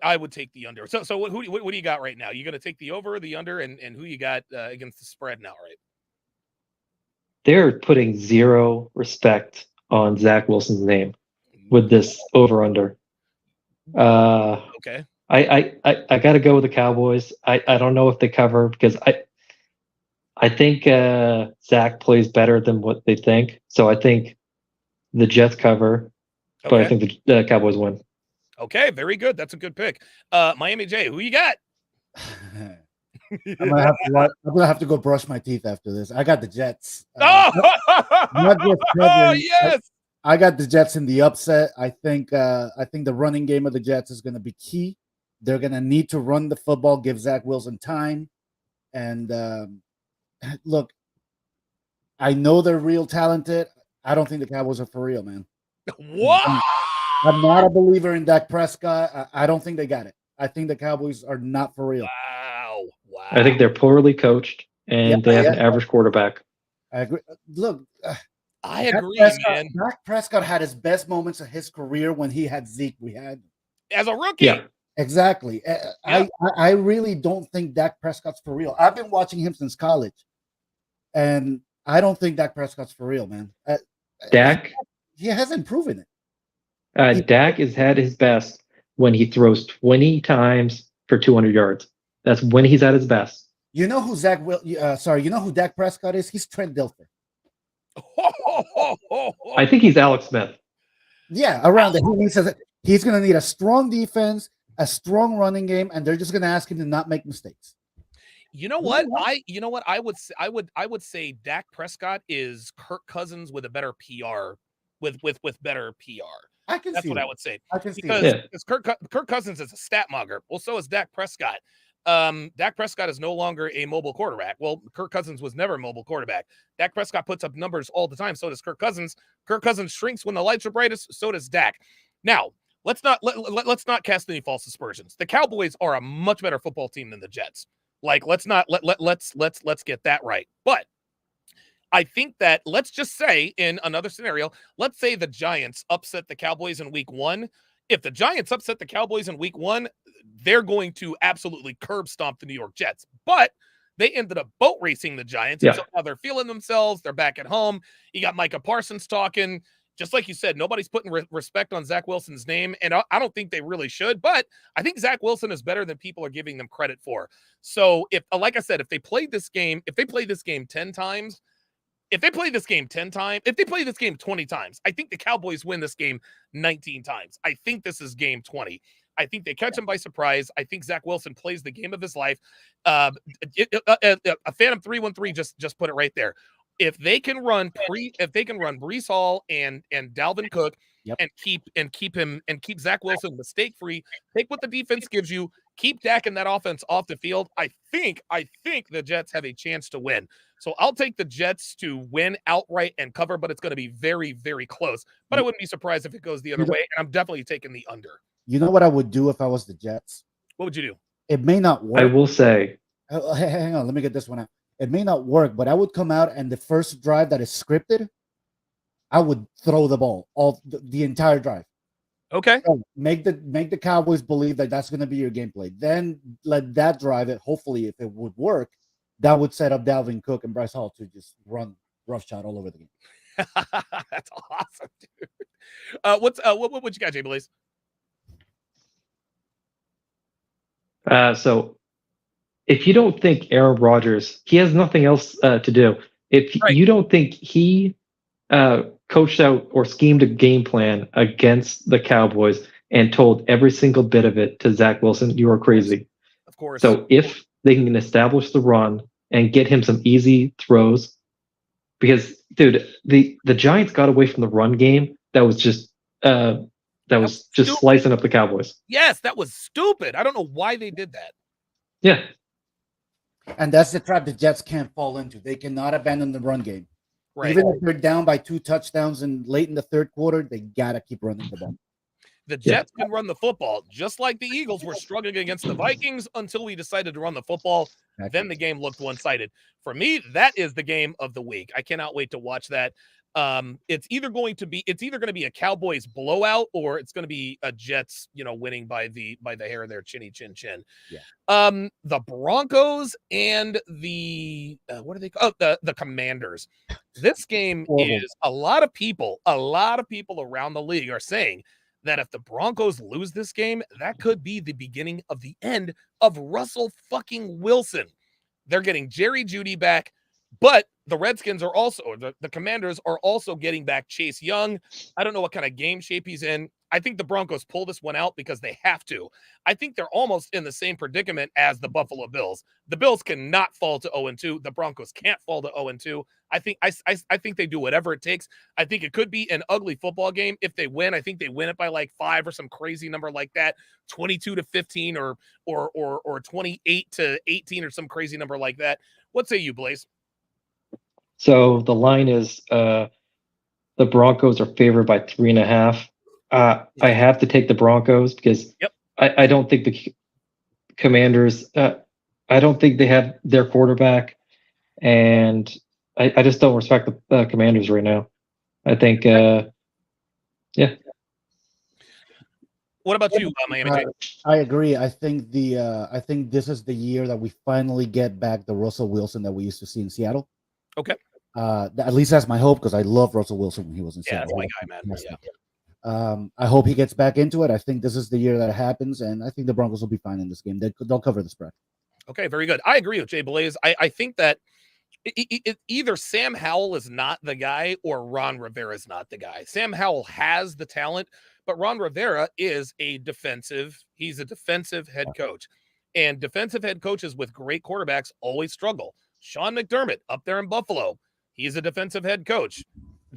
I would take the under. So what do you got right now? You going to take the over or the under, and who you got against the spread now, right? They're putting zero respect on Zach Wilson's name with this over under. Okay. I got to go with the Cowboys. I don't know if they cover because I think Zach plays better than what they think. So I think the Jets cover, but I think the Cowboys win. Okay, very good. That's a good pick. Miami J, who you got? I'm gonna have to go brush my teeth after this. I got the Jets. Not just covering. Yes. I got the Jets in the upset. I think the running game of the Jets is going to be key. They're going to need to run the football, give Zach Wilson time. And look, I know they're real talented. I don't think the Cowboys are for real, man. What? I'm not a believer in Dak Prescott. I don't think they got it. I think the Cowboys are not for real. Wow. I think they're poorly coached and they have an average quarterback. I agree. Look, I agree, man. Dak Prescott had his best moments of his career when he had Zeke. We had as a rookie. Yeah, exactly. I really don't think Dak Prescott's for real. I've been watching him since college, and I don't think Dak Prescott's for real, man. Dak, he hasn't proven it. Dak has had his best when he throws 20 times for 200 yards. That's when he's at his best. You know who you know who Dak Prescott is? He's Trent Dilfer. I think he's Alex Smith. Yeah, around the he's going to need a strong defense, a strong running game, and they're just going to ask him to not make mistakes. You know what? I would say Dak Prescott is Kirk Cousins with a better PR, with better PR. That's what I would say. I can see because Kirk Cousins is a stat monger. Well, so is Dak Prescott. Dak Prescott is no longer a mobile quarterback. Well, Kirk Cousins was never a mobile quarterback. Dak Prescott puts up numbers all the time. So does Kirk Cousins. Kirk Cousins shrinks when the lights are brightest. So does Dak. Now, let's not cast any false aspersions. The Cowboys are a much better football team than the Jets. Like, let's get that right. But I think that, let's just say in another scenario, let's say the Giants upset the Cowboys in week 1. If the Giants upset the Cowboys in week 1, they're going to absolutely curb stomp the New York Jets. But they ended up boat racing the Giants. Yeah. So now they're feeling themselves. They're back at home. You got Micah Parsons talking. Just like you said, nobody's putting respect on Zach Wilson's name, and I don't think they really should. But I think Zach Wilson is better than people are giving them credit for. So if, like I said, if they play this game 10 times, if they play this game 20 times, I think the Cowboys win this game 19 times. I think this is game 20. I think they catch him by surprise. I think Zach Wilson plays the game of his life. A Phantom 313 just put it right there. If they can run Breece Hall and Dalvin Cook, and keep Zach Wilson mistake free, take what the defense gives you, keep Dak and that offense off the field, I think the Jets have a chance to win. So I'll take the Jets to win outright and cover, but it's going to be very, very close. But I wouldn't be surprised if it goes the other way, and I'm definitely taking the under. You know what I would do if I was the Jets? What would you do? It may not work. I will say. Hang on, let me get this one out. It may not work, but I would come out and the first drive that is scripted, I would throw the ball the entire drive. Okay. So make the Cowboys believe that that's going to be your gameplay. Then let that drive it. Hopefully, if it would work, that would set up Dalvin Cook and Breece Hall to just run roughshod all over the game. That's awesome, dude. What you got, Jay Blaze? So if you don't think Aaron Rodgers, he has nothing else to do. If you don't think he coached out or schemed a game plan against the Cowboys and told every single bit of it to Zach Wilson, you are crazy. Of course. So if they can establish the run and get him some easy throws, because dude, the Giants got away from the run game that was just slicing up the Cowboys. Yes, that was stupid. I don't know why they did that. Yeah. And that's the trap the Jets can't fall into. They cannot abandon the run game. Right. Even if they're down by 2 touchdowns and late in the third quarter, they got to keep running the ball. The Jets can run the football, just like the Eagles were struggling against the Vikings until we decided to run the football. Then the game looked one-sided. For me, that is the game of the week. I cannot wait to watch that. It's either going to be a Cowboys blowout or it's going to be a Jets, winning by the hair of their chinny chin chin. Yeah. The Broncos and the what are they called? The Commanders. This game is a lot of people around the league are saying that if the Broncos lose this game, that could be the beginning of the end of Russell fucking Wilson. They're getting Jerry Jeudy back, but the Redskins are also, the Commanders are also getting back Chase Young. I don't know what kind of game shape he's in. I think the Broncos pull this one out because they have to. I think they're almost in the same predicament as the Buffalo Bills. The Bills cannot fall to 0-2. The Broncos can't fall to 0-2. I think they do whatever it takes. I think it could be an ugly football game. If they win, I think they win it by like 5 or some crazy number like that, 22-15 or 28-18 or some crazy number like that. What say you, Blaze? So the line is the Broncos are favored by 3.5. I have to take the Broncos because I don't think the Commanders. I don't think they have their quarterback, and I just don't respect the Commanders right now. I think, yeah. What about you, Miami? I agree. I think this is the year that we finally get back the Russell Wilson that we used to see in Seattle. Okay. At least that's my hope because I love Russell Wilson when he was in Seattle. Yeah, that's my guy, man. Yeah. I hope he gets back into it. I think this is the year that happens, and I think the Broncos will be fine in this game. They'll cover the spread. Okay, very good. I agree with Jay Blaze. I think that either Sam Howell is not the guy or Ron Rivera is not the guy. Sam Howell has the talent, but Ron Rivera is he's a defensive head coach. And defensive head coaches with great quarterbacks always struggle. Sean McDermott up there in Buffalo, he's a defensive head coach.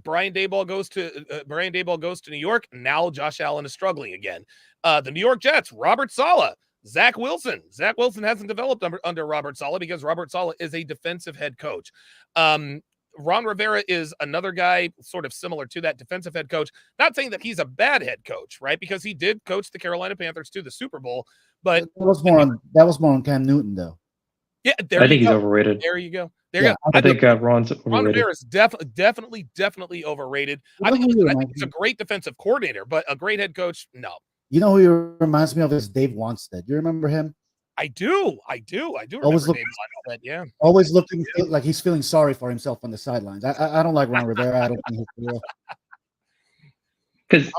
Brian Daboll goes to New York. Now Josh Allen is struggling again. The New York Jets, Robert Saleh, Zach Wilson. Zach Wilson hasn't developed under Robert Saleh because Robert Saleh is a defensive head coach. Ron Rivera is another guy sort of similar to that, defensive head coach. Not saying that he's a bad head coach, right? Because he did coach the Carolina Panthers to the Super Bowl. But that was more on Cam Newton, though. Yeah, I think he's overrated. There you go. There you go. I think Ron Rivera is definitely overrated. I think he's a great defensive coordinator, but a great head coach, no. You know who he reminds me of is Dave Wanstead. Do you remember him? I do. Remember always Dave Wanstead, yeah. Always looking like he's feeling sorry for himself on the sidelines. I don't like Ron Rivera. I don't think he's real. Because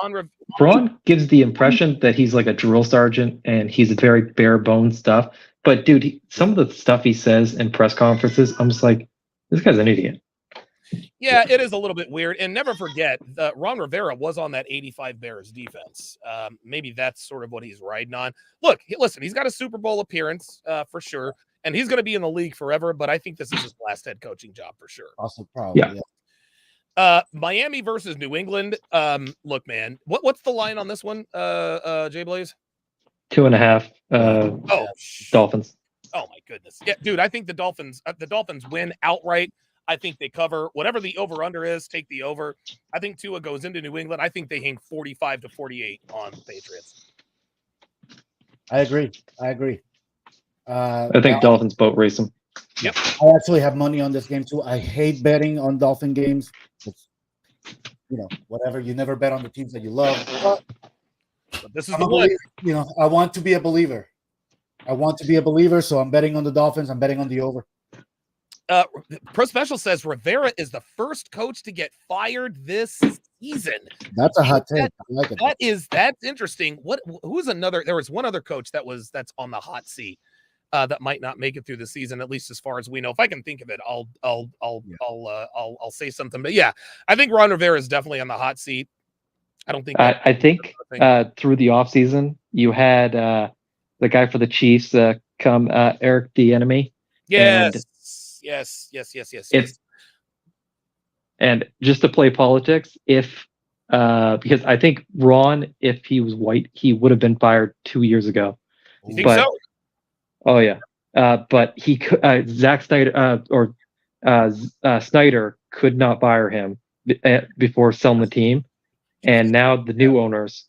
Ron gives the impression that he's like a drill sergeant and he's a very bare bones stuff. But dude, some of the stuff he says in press conferences, I'm just like, this guy's an idiot. Yeah, it is a little bit weird. And never forget, Ron Rivera was on that 85 Bears defense. Maybe that's sort of what he's riding on. Look, listen, he's got a Super Bowl appearance for sure. And he's going to be in the league forever. But I think this is his last head coaching job for sure. Also, probably, yeah. Miami versus New England. Look, man, what's the line on this one, Jay Blaze? 2.5. Dolphins. Oh my goodness. Yeah, dude, I think the Dolphins win outright. I think they cover whatever the over-under is, take the over. I think Tua goes into New England. I think they hang 45-48 on the Patriots. I agree. I think Dolphins boat race them. Yep. I actually have money on this game too. I hate betting on Dolphin games. It's, whatever. You never bet on the teams that you love. But this is the one. I want to be a believer. So I'm betting on the Dolphins. I'm betting on the over. Pro Special says Rivera is the first coach to get fired this season. That's a hot take. I like it. That's interesting. Who's another? There was one other coach that's on the hot seat that might not make it through the season, at least as far as we know. If I can think of it, I'll say something. But yeah, I think Ron Rivera is definitely on the hot seat. I don't think. I think through the offseason, you had the guy for the Chiefs come, Eric Bieniemy. Yes. And just to play politics, because I think Ron, if he was white, he would have been fired 2 years ago. You think so? Oh yeah. But he Zack Snyder Snyder could not fire him before selling the team, and now the new owners,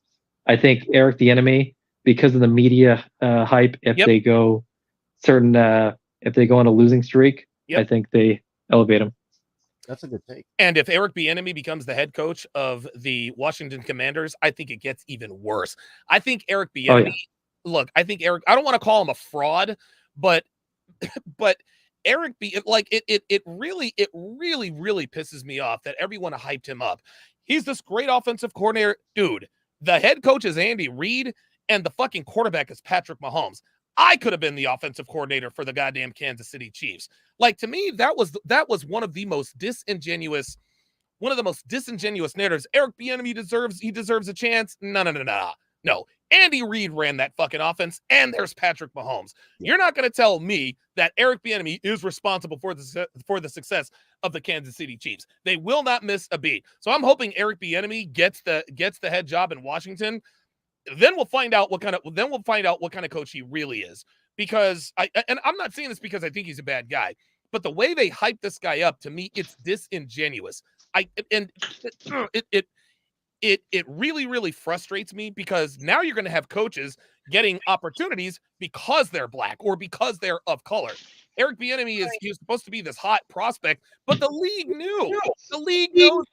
I think Eric Bieniemy, because of the media hype, if they go on a losing streak. Yep. I think they elevate him. That's a good take. And if Eric Bieniemy becomes the head coach of the Washington Commanders, I think it gets even worse. I think Eric Bieniemy, look, I think Eric, I don't want to call him a fraud, but Eric B, it really pisses me off that everyone hyped him up. He's this great offensive coordinator. Dude, the head coach is Andy Reid and the fucking quarterback is Patrick Mahomes. I could have been the offensive coordinator for the goddamn Kansas City Chiefs. Like, to me, that was one of the most disingenuous narratives. Eric Bieniemy deserves a chance. No. Andy Reid ran that fucking offense, and there's Patrick Mahomes. You're not going to tell me that Eric Bieniemy is responsible for the success of the Kansas City Chiefs. They will not miss a beat. So I'm hoping Eric Bieniemy gets the head job in Washington. Then we'll find out what kind of coach he really is. Because I'm not saying this because I think he's a bad guy, but the way they hype this guy up, to me, it's disingenuous. It really frustrates me because now you're going to have coaches getting opportunities because they're black or because they're of color. Eric Bieniemy he was supposed to be this hot prospect, but the league knew. The league knows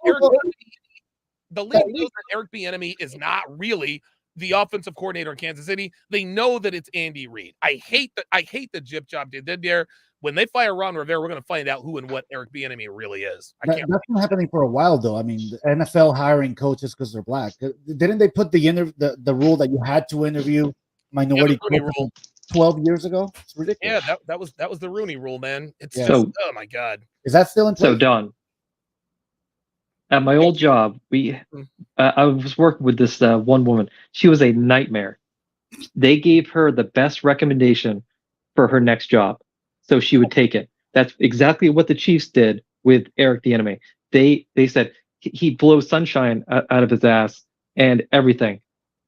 Eric Bieniemy is not really the offensive coordinator in Kansas City. They know that it's Andy Reid. I hate the jip job they did there. When they fire Ron Rivera, we're going to find out who and what Eric Bieniemy really is. That's been happening for a while, though. I mean, the NFL hiring coaches because they're black. Didn't they put the rule that you had to interview minority coaches 12 years ago? It's ridiculous. Yeah, that was the Rooney Rule, man. It's just, oh my God. Is that still in place? So, Don, at my old job, I was working with this one woman. She was a nightmare. They gave her the best recommendation for her next job, so she would take it. That's exactly what the Chiefs did with Eric Bieniemy. They said he blows sunshine out of his ass and everything,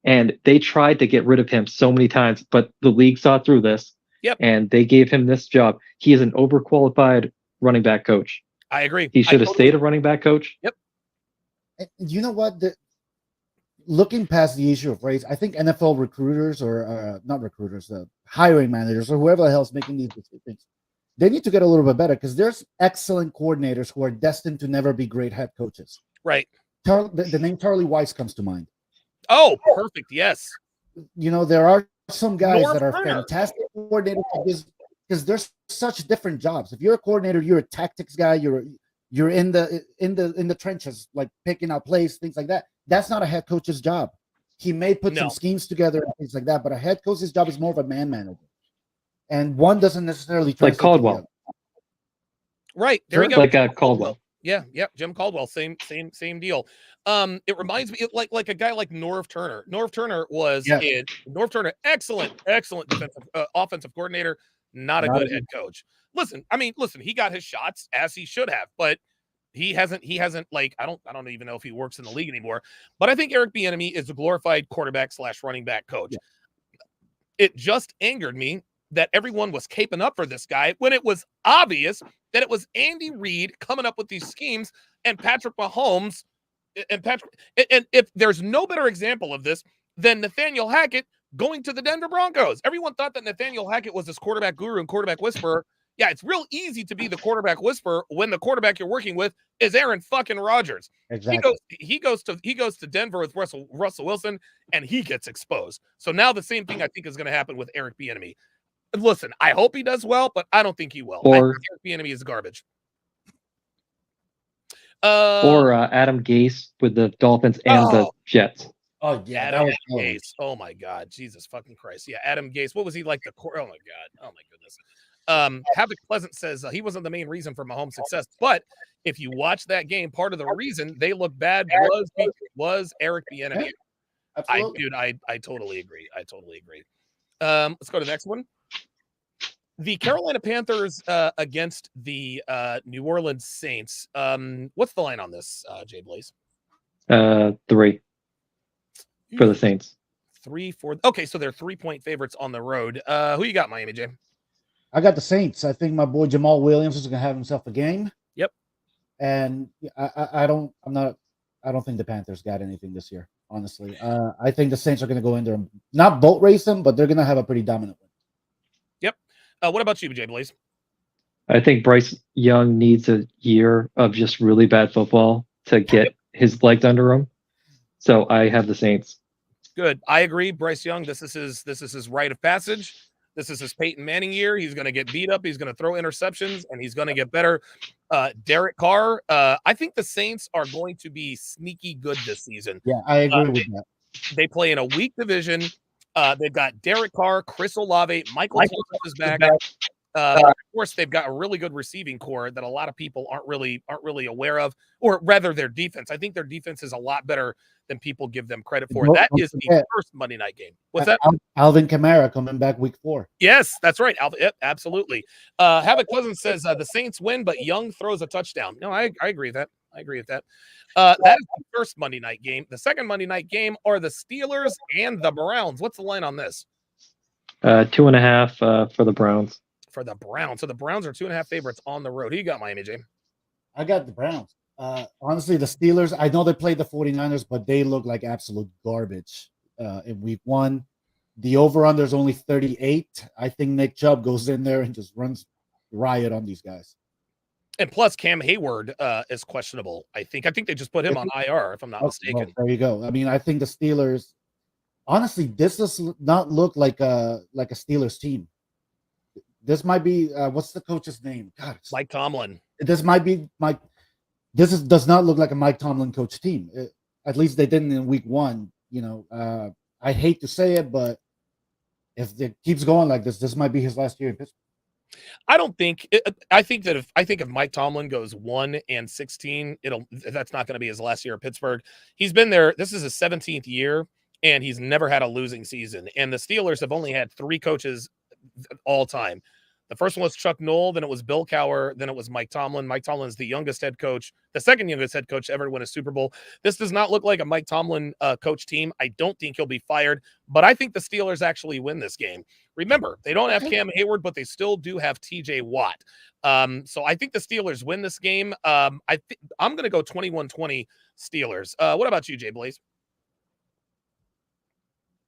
and they tried to get rid of him so many times, but the league saw through this. Yep. And they gave him this job. He is an overqualified running back coach. I agree. He should have stayed a running back coach. Yep. You know what? Looking past the issue of race, I think NFL recruiters or not recruiters, the hiring managers or whoever the hell is making these decisions, they need to get a little bit better because there's excellent coordinators who are destined to never be great head coaches. Right. The name Charlie Weiss comes to mind. Oh, perfect. Yes. You know, there are some guys that are Turner. fantastic coordinators because there's such different jobs. If you're a coordinator, you're a tactics guy, you're in the trenches, like picking out plays, things like that. That's not a head coach's job. He may put some schemes together and things like that, but a head coach's job is more of a man manager. And one doesn't necessarily like Caldwell. Right. There you go. Like Caldwell. Yeah, Jim Caldwell, same deal. It reminds me like a guy like Norv Turner. Norv Turner was excellent defensive offensive coordinator, not a good head coach. Listen, he got his shots as he should have, but he hasn't like I don't even know if he works in the league anymore. But I think Eric Bieniemy is a glorified quarterback / running back coach. Yeah. It just angered me that everyone was caping up for this guy when it was obvious that it was Andy Reid coming up with these schemes and Patrick Mahomes and if there's no better example of this than Nathaniel Hackett going to the Denver Broncos. Everyone thought that Nathaniel Hackett was this quarterback guru and quarterback whisperer. Yeah, it's real easy to be the quarterback whisperer when the quarterback you're working with is Aaron fucking Rodgers. Exactly. He goes to Denver with Russell Wilson and he gets exposed. So now the same thing I think is going to happen with Eric Bieniemy. Listen, I hope he does well, but I don't think he will. I think Eric Bieniemy is garbage. Or Adam Gase with the Dolphins and the Jets. Oh yeah, Adam Gase. Oh my God, Jesus fucking Christ! Yeah, Adam Gase. What was he like? Oh my God. Oh my goodness. Havoc Pleasant says he wasn't the main reason for Mahomes' success, but if you watch that game, part of the reason they look bad was Eric Bieniemy. I totally agree. Let's go to the next one. The Carolina Panthers against the New Orleans Saints. What's the line on this, Jay Blaze? 3 for the Saints. 3 for okay, so they're 3-point favorites on the road. Who you got, Miami, Jay? I got the Saints. I think my boy Jamal Williams is gonna have himself a game. Yep. And I don't think the Panthers got anything this year, honestly. I think the Saints are gonna go in there and not boat race them, but they're gonna have a pretty dominant win. Yep. What about you, Jay Blaze? I think Bryce Young needs a year of just really bad football to get his legs under him. So I have the Saints. Good. I agree. Bryce Young, this is his rite of passage. This is his Peyton Manning year. He's going to get beat up. He's going to throw interceptions, and he's going to get better. Derek Carr, I think the Saints are going to be sneaky good this season. Yeah, I agree with that. They play in a weak division. They've got Derek Carr, Chris Olave, Michael Thomas is back. Of course, they've got a really good receiving core that a lot of people aren't really aware of, or rather, their defense. I think their defense is a lot better than people give them credit for. That is the first Monday night game. What's that? Alvin Kamara coming back week 4. Yes, that's right. Alvin, yep, absolutely. Havoc Pleasant says the Saints win, but Young throws a touchdown. No, I agree with that. I agree with that. That is the first Monday night game. The second Monday night game are the Steelers and the Browns. What's the line on this? 2.5 for the Browns. For the Browns. So the Browns are 2.5 favorites on the road. Who you got, Miami, Jay? I got the Browns. Honestly, the Steelers, I know they played the 49ers, but they look like absolute garbage in week 1. The over-under is only 38. I think Nick Chubb goes in there and just runs riot on these guys. And plus, Cam Hayward is questionable. I think they just put him on IR, if I'm not mistaken. Well, there you go. I mean, I think the Steelers, honestly, this does not look like a Steelers team. This might be what's the coach's name? God, Mike Tomlin. This might be Mike. Does not look like a Mike Tomlin coach team. At least they didn't in week 1. You know, I hate to say it, but if it keeps going like this might be his last year in Pittsburgh. I don't think. I think if Mike Tomlin goes 1-16, that's not going to be his last year at Pittsburgh. He's been there. This is his 17th year, and he's never had a losing season. And the Steelers have only had 3 coaches all time. The first one was Chuck Noll, then it was Bill Cowher, then it was Mike Tomlin. Mike Tomlin is the youngest head coach, the second youngest head coach to ever win a Super Bowl. This does not look like a Mike Tomlin coach team. I don't think he'll be fired, but I think the Steelers actually win this game. Remember, they don't have Cam Hayward, but they still do have TJ Watt. So I think the Steelers win this game. I'm going to go 21-20 Steelers. What about you, Jay Blaze?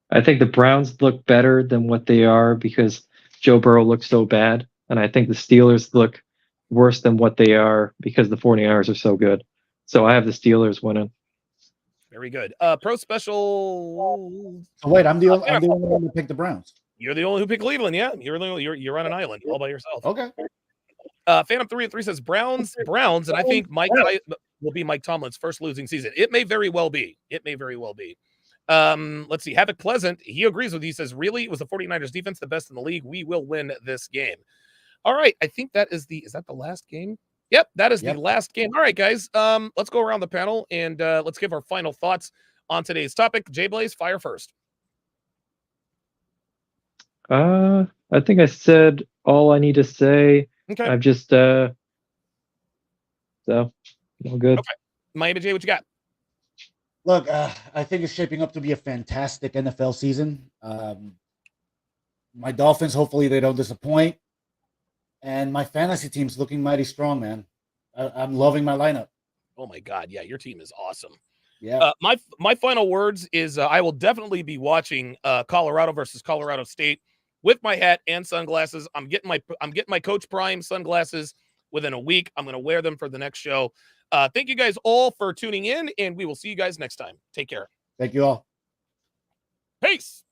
I think the Browns look better than what they are because Joe Burrow looks so bad. And I think the Steelers look worse than what they are because the 49ers are so good. So I have the Steelers winning. Very good. Pro special. Oh, wait, I'm the only one who picked the Browns. You're the only who picked Cleveland. Yeah, you're on an island all by yourself. Okay. Phantom 3-3 says Browns, and I think Mike will be Mike Tomlin's first losing season. It may very well be. Let's see. Havoc Pleasant, he agrees with you. He says, really? It was the 49ers defense, the best in the league. We will win this game. All right. I think is that the last game? Yep, that is the last game. All right, guys. Let's go around the panel and let's give our final thoughts on today's topic. Jay Blaze, fire first. I think I said all I need to say. Okay. I'm just so all good. Okay. Miami J, what you got? Look, I think it's shaping up to be a fantastic NFL season. My Dolphins, hopefully they don't disappoint. And my fantasy team's looking mighty strong, man. I'm loving my lineup. Oh, my God. Yeah, your team is awesome. Yeah. My final words is I will definitely be watching Colorado versus Colorado State with my hat and sunglasses. I'm getting my Coach Prime sunglasses within a week. I'm going to wear them for the next show. Thank you guys all for tuning in, and we will see you guys next time. Take care. Thank you all. Peace.